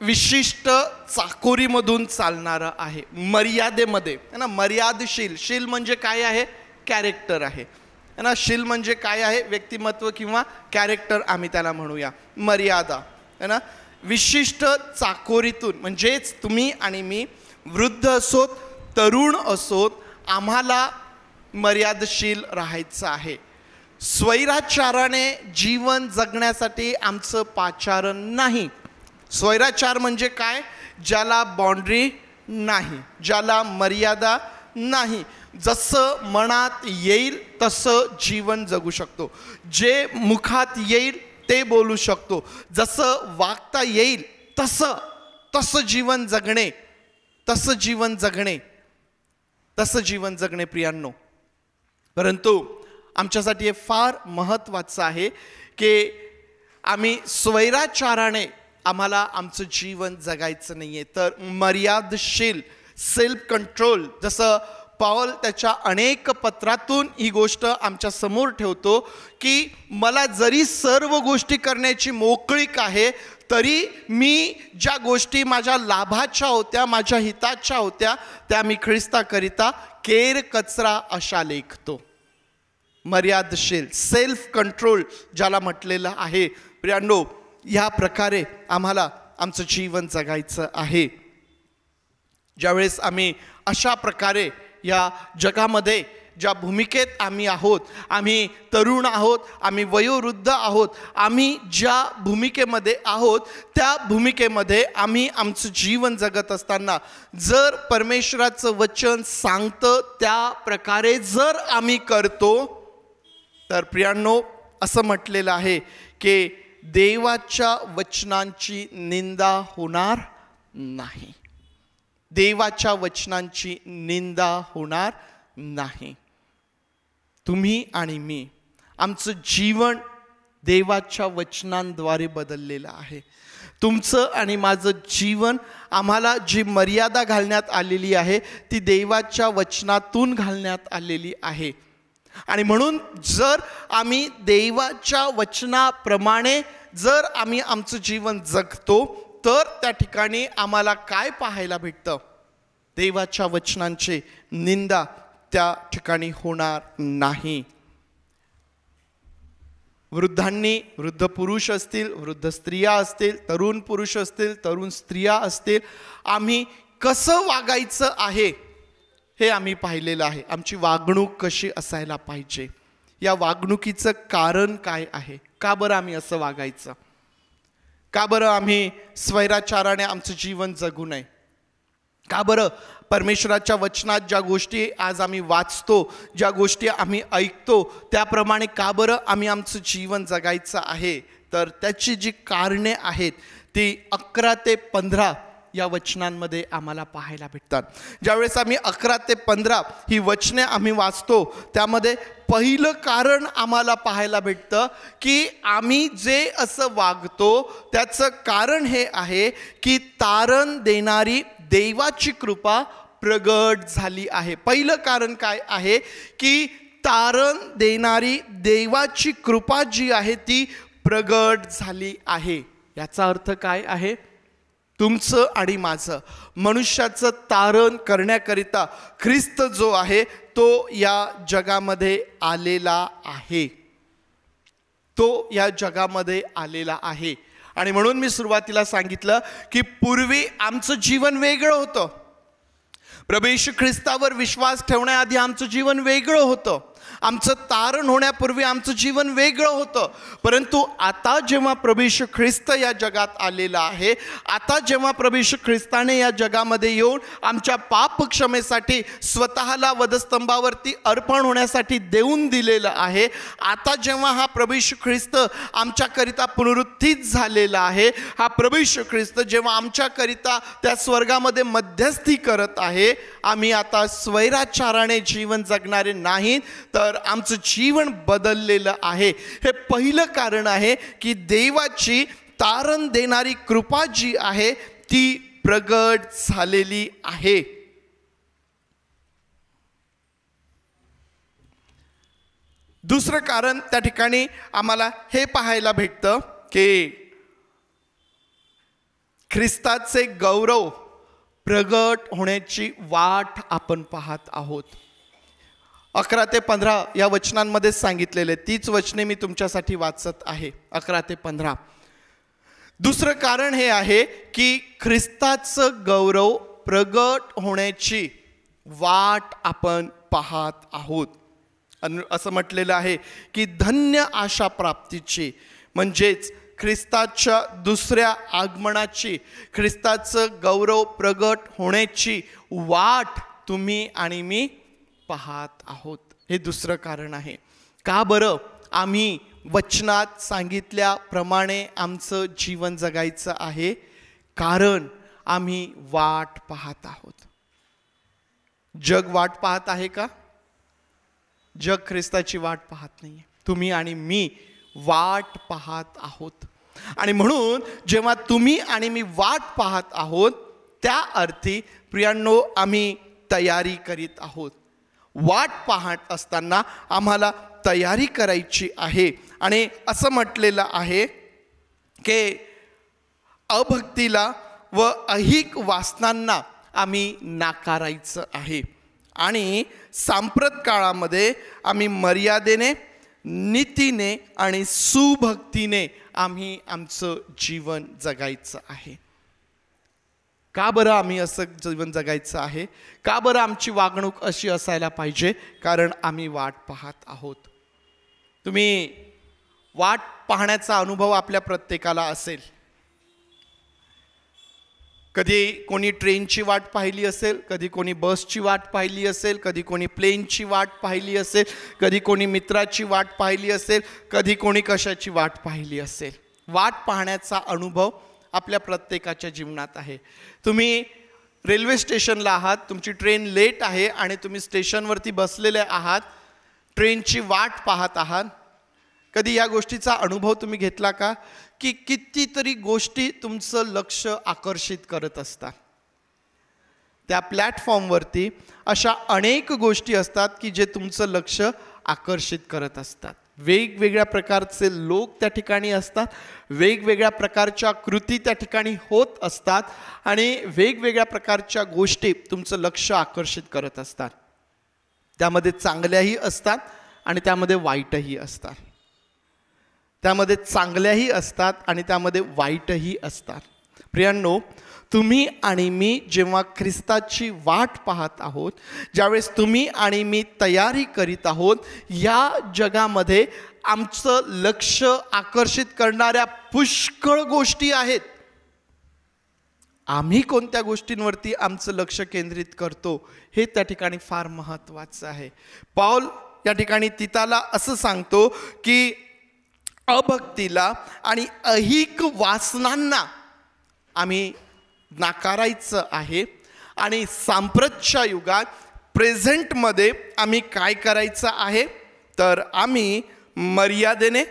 विशिष्ट चाकोरीमधून चालणारं आहे, मर्यादेमध्ये है ना. मर्यादशील, शील म्हणजे काय आहे? कॅरेक्टर आहे है ना. शील म्हणजे काय आहे? व्यक्तिमत्व किंवा कॅरेक्टर आम्ही त्याला म्हणूया. मर्यादा है ना. विशिष्ट चाकोरीतून म्हणजेच तुम्ही आणि मी वृद्ध असोत तरुण असोत आम्हाला मर्यादशील राहायचं आहे. स्वैराचाराने जीवन जगण्यासाठी आमचं पाचारण नाही. स्वैराचार म्हणजे काय? ज्याला बाउंड्री नाही, ज्याला मर्यादा नाही, जसं मनात येईल तसं जीवन जगू शकतो, जे मुखात येईल ते बोलू शकतो, जसं वागता येईल तसं जीवन जगणे, तसं जीवन जगणे प्रियांनो. परंतु आमच्यासाठी हे फार महत्त्वाचं आहे की आम्ही स्वैराचाराने आम्हाला आमचं जीवन जगायचं नाही आहे, तर मर्यादशील, सेल्फ कंट्रोल. जसं पौल त्याच्या अनेक पत्रातून ही गोष्ट आमच्या समोर ठेवतो की मला जरी सर्व गोष्टी करण्याची मोकळीक आहे तरी मी ज्या गोष्टी माझ्या लाभाच्या होत्या, माझ्या हिताच्या होत्या, त्या मी ख्रिस्ताकरिता केर कचरा अशा लेखतो. मर्यादशील, सेल्फ कंट्रोल ज्याला म्हटलेलं आहे प्रियांनो, ह्या प्रकारे आम्हाला आमचं जीवन जगायचं आहे. ज्यावेळेस आम्ही अशा प्रकारे या जगामध्ये ज्या भूमिकेत आम्ही आहोत, आम्ही तरुण आहोत, आम्ही वयोवृद्ध आहोत, आम्ही ज्या भूमिकेमध्ये आहोत त्या भूमिकेमध्ये आम्ही आमचं जीवन जगत असताना जर परमेश्वराचं वचन सांगतं त्या प्रकारे जर आम्ही करतो तर प्रियांनो असं म्हटलेलं आहे की देवाच्या वचनांची निंदा होणार नाही. देवाच्या वचनांची निंदा होणार नाही. तुम्ही आणि मी आमचं जीवन देवाच्या वचनांद्वारे बदललेलं आहे. तुमचं आणि माझं जीवन आम्हाला जी मर्यादा घालण्यात आलेली आहे ती देवाच्या वचनातून घालण्यात आलेली आहे. आणि म्हणून जर आम्ही देवाच्या वचनाप्रमाणे जर आम्ही आमचं जीवन जगतो तर त्या ठिकाणी आम्हाला काय पाहायला भेटतं? देवाच्या वचनांची निंदा त्या ठिकाणी होणार नाही. वृद्धांनी, वृद्ध पुरुष असतील, वृद्ध स्त्रिया असतील, तरुण पुरुष असतील, तरुण स्त्रिया असतील, आम्ही कसं वागायचं आहे हे आम्ही पाहिलेलं आहे. आमची वागणूक कशी असायला पाहिजे, या वागणुकीचं कारण काय आहे, का बरं आम्ही असं वागायचं, का बरं आम्ही स्वैराचाराने आमचं जीवन जगू नये, का बरं परमेश्वराच्या वचनात ज्या गोष्टी आज आम्ही वाचतो, ज्या गोष्टी आम्ही ऐकतो त्याप्रमाणे का बरं आम्ही आमचं जीवन जगायचं आहे. तर त्याची जी कारणे आहेत ती 11 ते 15 या वचनांमध्ये आम्हाला पाहायला भेटतात. ज्यावेळेस आम्ही 11 ते 15 ही वचने आम्ही वाचतो त्यामध्ये पहिलं कारण आम्हाला पाहायला भेटतं की आम्ही जे असं वागतो त्याचं कारण हे आहे की तारण देणारी देवाची कृपा प्रगट झाली आहे. पहिलं कारण काय आहे की तारण देणारी देवाची कृपा जी आहे ती प्रगट झाली आहे. याचा अर्थ काय आहे? तुमचं आणि माझं मनुष्याचं तारण करण्याकरिता ख्रिस्त जो आहे तो या जगामध्ये आलेला आहे, तो या जगामध्ये आलेला आहे. आणि म्हणून मी सुरुवातीला सांगितलं की पूर्वी आमचं जीवन वेगळं होतं. प्रभू येशू ख्रिस्तावर विश्वास ठेवण्याआधी आमचं जीवन वेगळं होतं. आमचं तारण होण्यापूर्वी आमचं जीवन वेगळं होतं. परंतु आता जेव्हा प्रभू येशू ख्रिस्त या जगात आलेला आहे, आता जेव्हा प्रभू येशू ख्रिस्ताने या जगामध्ये येऊन आमच्या पाप क्षमेसाठी स्वतःला वधस्तंभावरती अर्पण होण्यासाठी देऊन दिलेलं आहे, आता जेव्हा हा प्रभू येशू ख्रिस्त आमच्याकरिता पुनरुत्थित झालेला आहे, हा प्रभू येशू ख्रिस्त जेव्हा आमच्याकरिता त्या स्वर्गामध्ये मध्यस्थी करत आहे, आम्ही आता स्वैराचाराने जीवन जगणारे नाहीत तर आमचं जीवन बदललेलं आहे. हे पहिलं कारण आहे की देवाची तारण देणारी कृपा जी आहे ती प्रगट झालेली आहे. दुसरं कारण त्या ठिकाणी आम्हाला हे पाहायला भेटतं की ख्रिस्ताचे गौरव प्रगट होण्याची वाट आपण पाहत आहोत. 11 ते 15 या वचनांमध्ये सांगितलेले तीच वचने मी तुमच्यासाठी वाचत आहे. 11 ते 15. दुसरं कारण हे आहे की ख्रिस्ताचं गौरव प्रगट होण्याची वाट आपण पाहत आहोत. असं म्हटलेलं आहे की धन्य आशा प्राप्तीची, म्हणजेच ख्रिस्ताच्या दुसऱ्या आगमनाची, ख्रिस्ताचं गौरव प्रगट होण्याची वाट तुम्ही आणि मी पाहत आहोत. हे दुसरं कारण आहे. का बरं आम्ही वचनात सांगितल्याप्रमाणे आमचं जीवन जगायचं आहे? कारण आम्ही वाट पाहत आहोत. जग वाट पाहत आहे का? जग ख्रिस्ताची वाट पाहत नाहीये. तुम्ही आणि मी वाट पाहत आहोत. आणि म्हणून जेव्हा तुम्ही आणि मी वाट पाहत आहोत, त्या अर्थी प्रियांनो आम्ही तयारी करीत आहोत. वाट पाहत असताना आम्हाला तयारी करायची आहे. आणि असं म्हटलेलं आहे की अभक्तीला व अहिक वासनांना आम्ही नाकारायचं आहे. आणि सांप्रत काळामध्ये आम्ही मर्यादेने, नीतीने आणि सुभक्तीने आम्ही आमचं जीवन जगायचं आहे. का बरं आम्ही असं जीवन जगायचं आहे? का बरं आमची वागणूक अशी असायला पाहिजे? कारण आम्ही वाट पाहत आहोत. तुम्ही वाट पाहण्याचा अनुभव आपल्या प्रत्येकाला असेल. कधी कोणी ट्रेनची वाट पाहिली असेल, कधी कोणी बसची वाट पाहिली असेल, कधी कोणी प्लेनची वाट पाहिली असेल, कधी कोणी मित्राची वाट पाहिली असेल, कधी कोणी कशाची वाट पाहिली असेल. वाट पाहण्याचा अनुभव आपल्या प्रत्येकाच्या जीवनात आहे. तुम्ही रेल्वे स्टेशनला आहात, तुमची ट्रेन लेट आहे आणि तुम्ही स्टेशनवरती बसलेले आहात, ट्रेनची वाट पाहत आहात. कधी या गोष्टीचा अनुभव तुम्ही घेतला का की कितीतरी गोष्टी तुमचं लक्ष आकर्षित करत असतात? त्या प्लॅटफॉर्मवरती अशा अनेक गोष्टी असतात की जे तुमचं लक्ष आकर्षित करत असतात. वेगवेगळ्या प्रकारचे लोक त्या ठिकाणी असतात, वेगवेगळ्या प्रकारच्या कृती त्या ठिकाणी होत असतात आणि वेगवेगळ्या प्रकारच्या गोष्टी तुमचं लक्ष आकर्षित करत असतात. त्यामध्ये चांगल्याही असतात आणि त्यामध्ये वाईटही असतात. त्यामध्ये चांगल्याही असतात आणि त्यामध्ये वाईटही असतात. प्रियांनो, तुम्ही आणि मी जेव्हा ख्रिस्ताची वाट पाहत आहोत, ज्यावेळेस तुम्ही आणि मी तयारी करीत आहोत, या जगामध्ये आमचं लक्ष आकर्षित करणाऱ्या पुष्कळ गोष्टी आहेत. आम्ही कोणत्या गोष्टींवरती आमचं लक्ष केंद्रित करतो हे त्या ठिकाणी फार महत्त्वाचं आहे. पौल या ठिकाणी तिताला असं सांगतो की अभक्तीला आणि अहिक वासनांना आम्ही नाकारायचं आहे. आणि सांप्रतच्या युगात प्रेझेंटमध्ये आम्ही काय करायचं आहे? तर आम्ही मर्यादेने,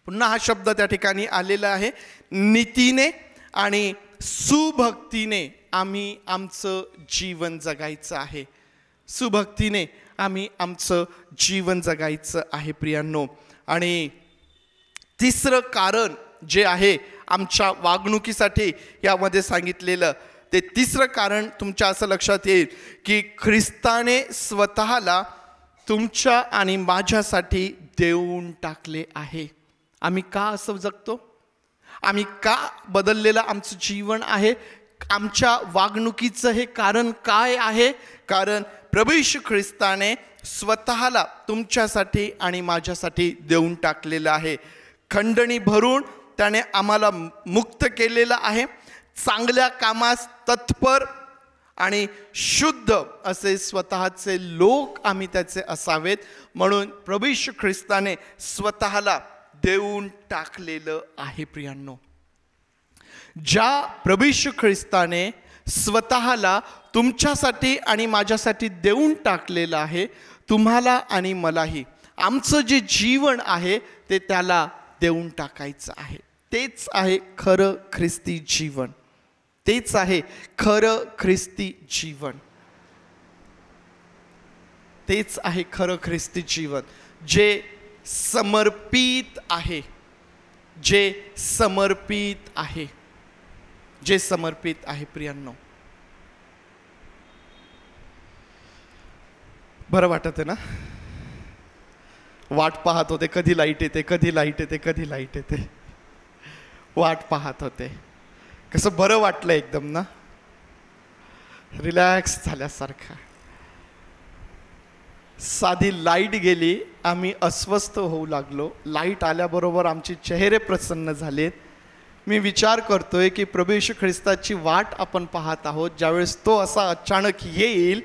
पुन्हा हा शब्द त्या ठिकाणी आलेला आहे, नीतीने आणि सुभक्तीने आम्ही आमचं जीवन जगायचं आहे. सुभक्तीने आम्ही आमचं जीवन जगायचं आहे प्रियांनो. आणि तिसरं कारण जे आहे आमच्या वागणुकीसाठी यामध्ये सांगितलेलं, ते तिसरं कारण तुमच्या असं लक्षात येईल की ख्रिस्ताने स्वतःला तुमच्या आणि माझ्यासाठी देऊन टाकले आहे. आम्ही का असं जगतो? आम्ही का बदललेलं आमचं जीवन आहे? आमच्या वागणुकीचं हे कारण काय आहे? कारण प्रभू येशू ख्रिस्ताने स्वतःला तुमच्यासाठी आणि माझ्यासाठी देऊन टाकलेलं आहे. खंडणी भरून त्याने आम्हाला मुक्त केलेलं आहे. चांगल्या कामास तत्पर आणि शुद्ध असे स्वतःचे लोक आम्ही त्याचे असावेत, म्हणून प्रभू येशू ख्रिस्ताने स्वतःला देऊन टाकलेलं आहे. प्रियांनो, ज्या प्रभू येशू ख्रिस्ताने स्वतःला तुमच्यासाठी आणि माझ्यासाठी देऊन टाकलेलं आहे, तुम्हाला आणि मलाही आमचं जे जीवन आहे ते त्याला देऊन टाकायचं आहे. तेच आहे खरं ख्रिस्ती जीवन. तेच आहे खरं ख्रिस्ती जीवन. तेच आहे खरं ख्रिस्ती जीवन, जे समर्पित आहे, जे समर्पित आहे. जे समर्पित आहे प्रियांनो. बरं वाटत आहे ना? वाट पाहत होते कधी लाईट येते, कधी लाईट येते, कधी लाईट येते. वाट पाहत होते. कसं बरं वाटलं एकदम ना, रिलॅक्स झाल्यासारखं. साधी लाईट गेली, आम्ही अस्वस्थ होऊ लागलो. लाईट आल्याबरोबर आमचे चेहरे प्रसन्न झालेत. मी विचार करतोय की प्रभू येशू ख्रिस्ताची वाट आपण पाहत आहोत. ज्यावेळेस तो असा अचानक येईल,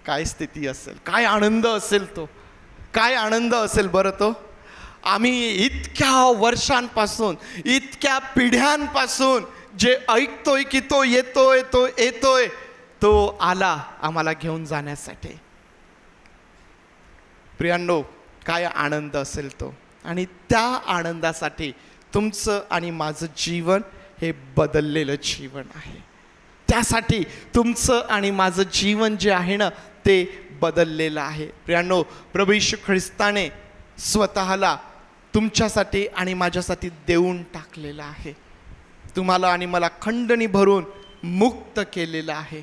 काय स्थिती असेल, काय आनंद असेल, तो काय आनंद असेल बरं तो. आम्ही इतक्या वर्षांपासून, इतक्या पिढ्यांपासून जे ऐकतोय की तो येतोय, तो येतोय, तो आला आम्हाला घेऊन जाण्यासाठी. प्रियांनो, काय आनंद असेल तो. आणि त्या आनंदासाठी तुमचं आणि माझं जीवन हे बदललेलं जीवन आहे. त्यासाठी तुमचं आणि माझं जीवन जे आहे ना, ते बदललेलं आहे. प्रियांनो, प्रभू येशू ख्रिस्ताने स्वतःला तुमच्यासाठी आणि माझ्यासाठी देऊन टाकलेलं आहे. तुम्हाला आणि मला खंडणी भरून मुक्त केलेलं आहे.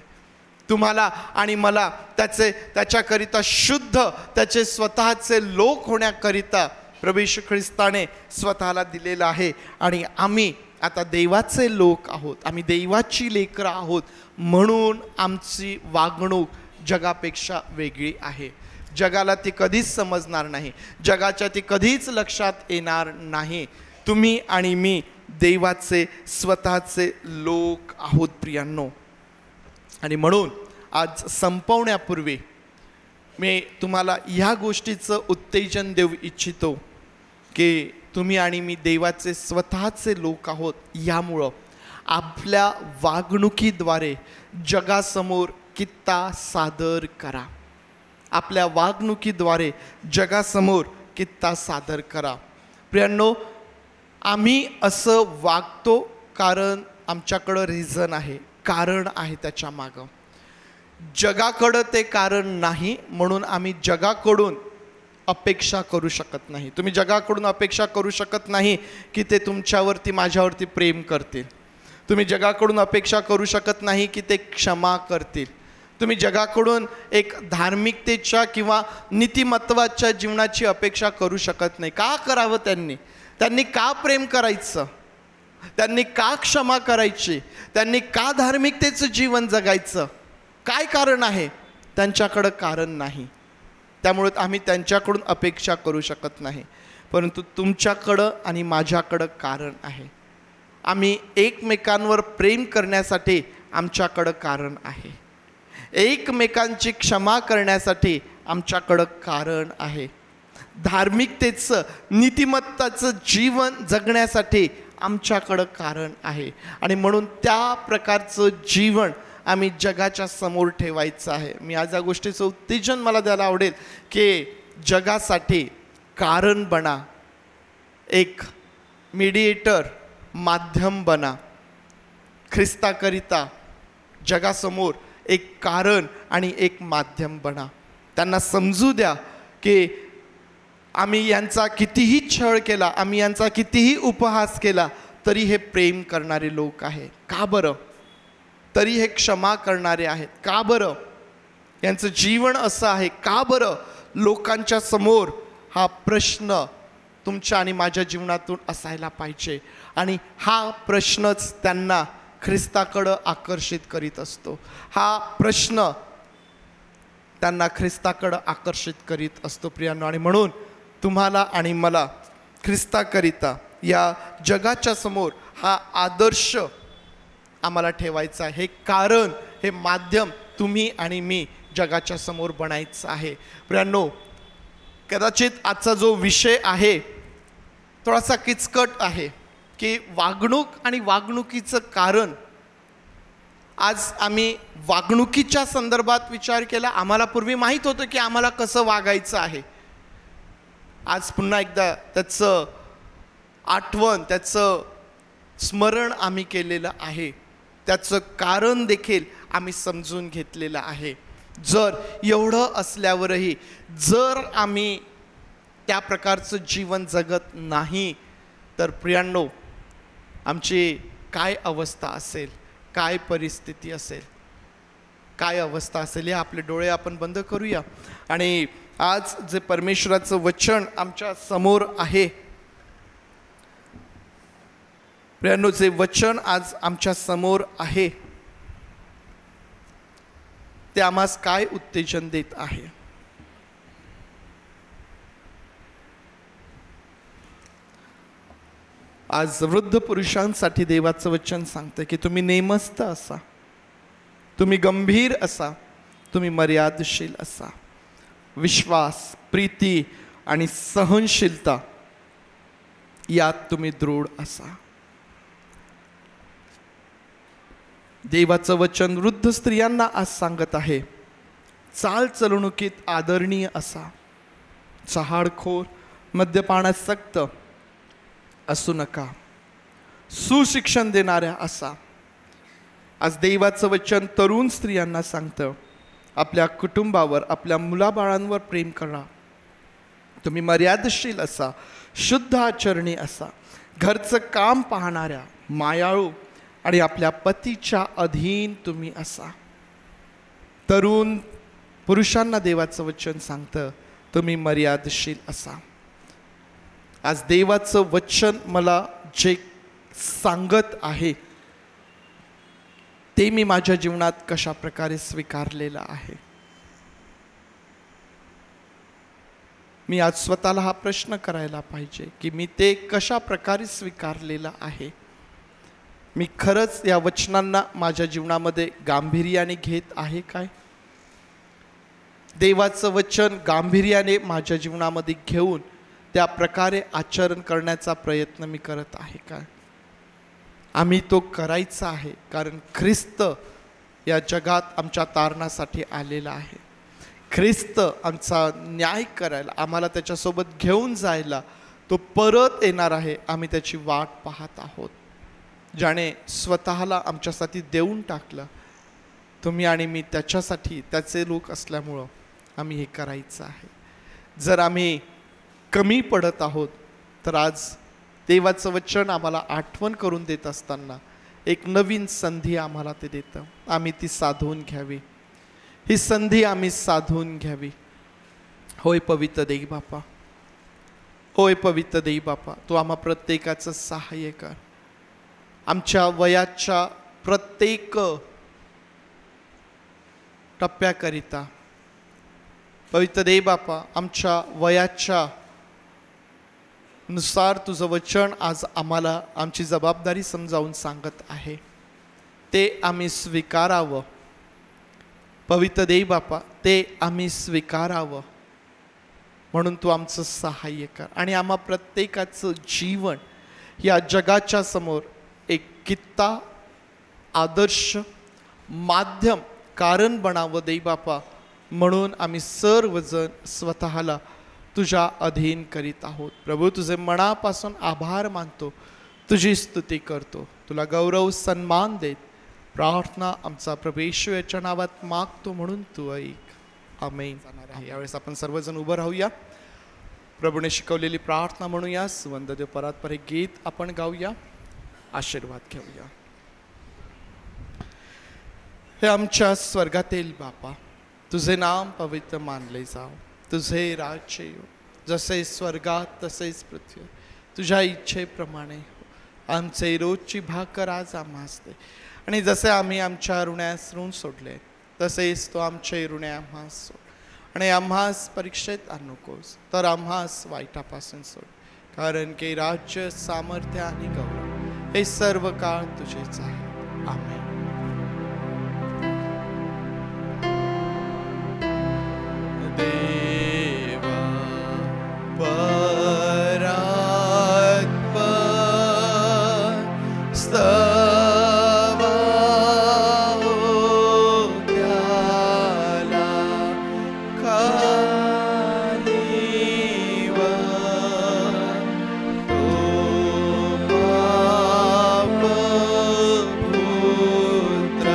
तुम्हाला आणि मला त्याच्याकरिता शुद्ध, त्याचे स्वतःचे लोक होण्याकरिता प्रभू येशू ख्रिस्ताने स्वतःला दिलेलं आहे. आणि आम्ही आता देवाचे लोक आहोत, आम्ही देवाची लेकरं आहोत. म्हणून आमची वागणूक जगापेक्षा वेगळी आहे. जगाला ती कधीच समजणार नाही, जगाच्या ती कधीच लक्षात येणार नाही. तुम्ही आणि मी देवाचे स्वतःचे लोक आहोत प्रियांनो. आणि म्हणून आज संपवण्यापूर्वी मी तुम्हाला ह्या गोष्टीचं उत्तेजन देऊ इच्छितो की तुम्ही आणि मी देवाचे स्वतःचे लोक आहोत. यामुळं आपल्या वागणुकीद्वारे जगासमोर कित्ता सादर करा. आपल्या वागणुकीद्वारे जगासमोर कित्ता सादर करा. प्रियांनो, आम्ही असं वागतो कारण आमच्याकडं रिझन आहे, कारण आहे त्याच्या मागं. जगाकडं ते कारण नाही, म्हणून आम्ही जगाकडून अपेक्षा करू शकत नाही. तुम्ही जगाकडून अपेक्षा करू शकत नाही की ते तुमच्यावरती, माझ्यावरती प्रेम करतील. तुम्ही जगाकडून अपेक्षा करू शकत नाही की ते क्षमा करतील. तुम्ही जगाकडून एक धार्मिकतेच्या किंवा नीतिमत्वाच्या जीवनाची अपेक्षा करू शकत नाही. का करावं त्यांनी का प्रेम करायचं, त्यांनी का क्षमा करायची, त्यांनी का धार्मिकतेचं जीवन जगायचं, काय कारण आहे? त्यांच्याकडं कारण नाही. त्यामुळे आम्ही त्यांच्याकडून अपेक्षा करू शकत नाही. परंतु तुमच्याकडं आणि माझ्याकडं कारण आहे. आम्ही एकमेकांवर प्रेम करण्यासाठी आमच्याकडं कारण आहे. एकमेकांची क्षमा करण्यासाठी आमच्याकडं कारण आहे. धार्मिकतेचं, नीतिमत्ताचं जीवन जगण्यासाठी आमच्याकडं कारण आहे. आणि म्हणून त्या प्रकारचं जीवन आम्ही जगाच्या समोर ठेवायचं आहे. मी आज या गोष्टीचं उत्तेजन मला द्यायला आवडेल की जगासाठी कारण बना, एक मीडिएटर, माध्यम बना. ख्रिस्ताकरिता जगासमोर एक कारण आणि एक माध्यम बना. त्यांना समजू द्या की आम्ही यांचा कितीही छळ केला, आम्ही यांचा कितीही उपहास केला, तरी हे प्रेम करणारे लोक आहे. का बरं? तरी हे क्षमा करणारे आहेत. का बरं? यांचं जीवन असं आहे. का बरं? लोकांच्या समोर हा प्रश्न तुमच्या आणि माझ्या जीवनातून असायला पाहिजे. आणि हा प्रश्नच त्यांना ख्रिस्ताकडं आकर्षित करीत असतो. हा प्रश्न त्यांना ख्रिस्ताकडं आकर्षित करीत असतो प्रियांनो. आणि म्हणून तुम्हाला आणि मला ख्रिस्ताकरिता या जगाच्या समोर हा आदर्श आम्हाला ठेवायचा आहे. हे कारण, हे माध्यम तुम्ही आणि मी जगाच्या समोर बनायचं आहे. प्रियांनो, कदाचित आजचा जो विषय आहे थोडासा किचकट आहे की वागणूक आणि वागणुकीचं कारण. आज आम्ही वागणुकीच्या संदर्भात विचार केला. आम्हाला पूर्वी माहीत होतं की आम्हाला कसं वागायचं आहे. आज पुन्हा एकदा त्याचं आठवण, त्याचं स्मरण आम्ही केलेलं आहे. त्याचं कारण देखील आम्ही समजून घेतलेलं आहे. जर एवढं असल्यावरही जर आम्ही त्या प्रकारचं जीवन जगत नाही तर प्रियांनो, आमची काय अवस्था असेल. काय परिस्थिती असेल, काय अवस्था असेल. या आपले डोळे आपण बंद करूया आणि आज जे परमेश्वराचं वचन आमच्या समोर आहे, प्रियांनो, जे वचन आज आमच्या समोर आहे ते आम्हास काय उत्तेजन देत आहे. आज वृद्ध पुरुषांसाठी देवाचं वचन सांगतं की तुम्ही नेमस्त असा, तुम्ही गंभीर असा, तुम्ही मर्यादशील असा, विश्वास, प्रीती आणि सहनशीलता यात तुम्ही दृढ असा. देवाचं वचन वृद्ध स्त्रियांना आज सांगत आहे, चाल चलवणुकीत आदरणीय असा, चहाडखोर, मद्यपानासक्त असू नका, सुशिक्षण देणाऱ्या असा. आज देवाचं वचन तरुण स्त्रियांना सांगतं, आपल्या कुटुंबावर, आपल्या मुलाबाळांवर प्रेम करा, तुम्ही मर्यादशील असा, शुद्ध आचरणी असा, घरचं काम पाहणाऱ्या, मायाळू आणि आपल्या पतीच्या अधीन तुम्ही असा. तरुण पुरुषांना देवाचं वचन सांगतं, तुम्ही मर्यादशील असा. आज देवाचं वचन मला जे सांगत आहे ते मी माझ्या जीवनात कशा प्रकारे स्वीकारलेलं आहे. मी आज स्वतःला हा प्रश्न करायला पाहिजे की मी ते कशा प्रकारे स्वीकारलेलं आहे. मी खरंच या वचनांना माझ्या जीवनामध्ये गांभीर्याने घेत आहे काय? देवाचं वचन गांभीर्याने माझ्या जीवनामध्ये घेऊन त्या प्रकारे आचरण करण्याचा प्रयत्न मी करत आहे काय? आम्ही तो करायचा आहे, कारण ख्रिस्त या जगात आमच्या तारणासाठी आलेला आहे. ख्रिस्त आमचा न्याय करायला, आम्हाला त्याच्यासोबत घेऊन जायला तो परत येणार आहे. आम्ही त्याची वाट पाहत आहोत. ज्याने स्वतःला आमच्यासाठी देऊन टाकलं. तुम्ही आणि मी त्याच्यासाठी त्याचे लोक असल्यामुळं आम्ही हे करायचं आहे. जर आम्ही कमी पडत आहोत तर आज देवाचं वचन आम्हाला आठवण करून देत असताना एक नवीन संधी आम्हाला ते देतं. आम्ही ती साधवून घ्यावी. ही संधी आम्ही साधवून घ्यावी. होय पवित्र देई बापा, होय पवित्र देई बापा, तू आम्हा प्रत्येकाचं सहाय्य कर. आमच्या वयाच्या प्रत्येक टप्प्याकरिता पवित्र देई बापा, आमच्या वयाच्या नुसार तुझं वचन आज आम्हाला आमची जबाबदारी समजावून सांगत आहे, ते आम्ही स्वीकारावं. पवित्र देई बापा, ते आम्ही स्वीकारावं. म्हणून तू आमचं सहाय्य कर आणि आम्हा प्रत्येकाचं जीवन या जगाच्या समोर एक कित्ता, आदर्श, माध्यम, कारण बनावं देई बापा. म्हणून आम्ही सर्वजण स्वतःला तुझ्या अधीन करीत आहोत. प्रभू, तुझे मनापासून आभार मानतो, तुझी स्तुती करतो, तुला गौरव सन्मान देत प्रार्थना आमचा प्रभू येशू याच्या नावात मागतो, म्हणून तू ऐक. आमेन. यावेळेस आपण सर्वजण उभं राहूया. प्रभूने शिकवलेली प्रार्थना म्हणूया. सुवंददेव परात्पर हे गीत आपण गाऊया, आशीर्वाद घेऊया. हे आमच्या स्वर्गातील बापा, तुझे नाम पवित्र मानले जाव, तुझे राज्य येऊ, जसे स्वर्गात तसेच पृथ्वीवर. तुझ्या इच्छेप्रमाणे आमचे रोजची भाकर आज आम्हास दे, आणि जसे आम्ही आमच्या ऋण्यास ऋण सोडले तसेच तो आमचे ऋणे आम्हास सोड, आणि आम्हास परीक्षेत आणू नकोस, तर आम्हास वाईटापासून सोड. कारण की राज्य, सामर्थ्य आणि गौरव हे सर्व काळ तुझेच आहे. आमेन. देवा परात्पर स्तवा हो त्याला खालीवर तो पाप पुत्र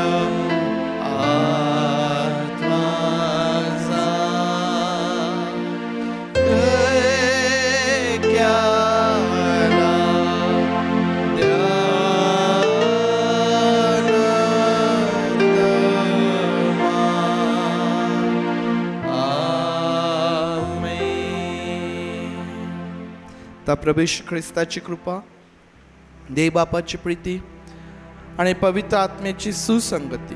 आता प्रभू येशू ख्रिस्ताची कृपा, देव बापाची प्रीती आणि पवित्र आत्म्याची सुसंगती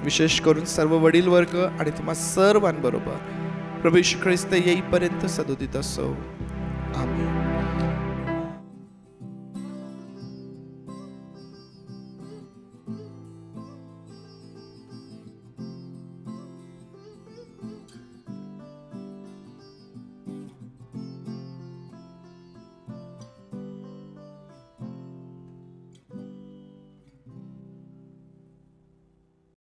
विशेष करून सर्व वडील वर्ग आणि तुम्हा सर्वांबरोबर प्रभू येशू ख्रिस्त येईपर्यंत सदोदित असो. आमेन.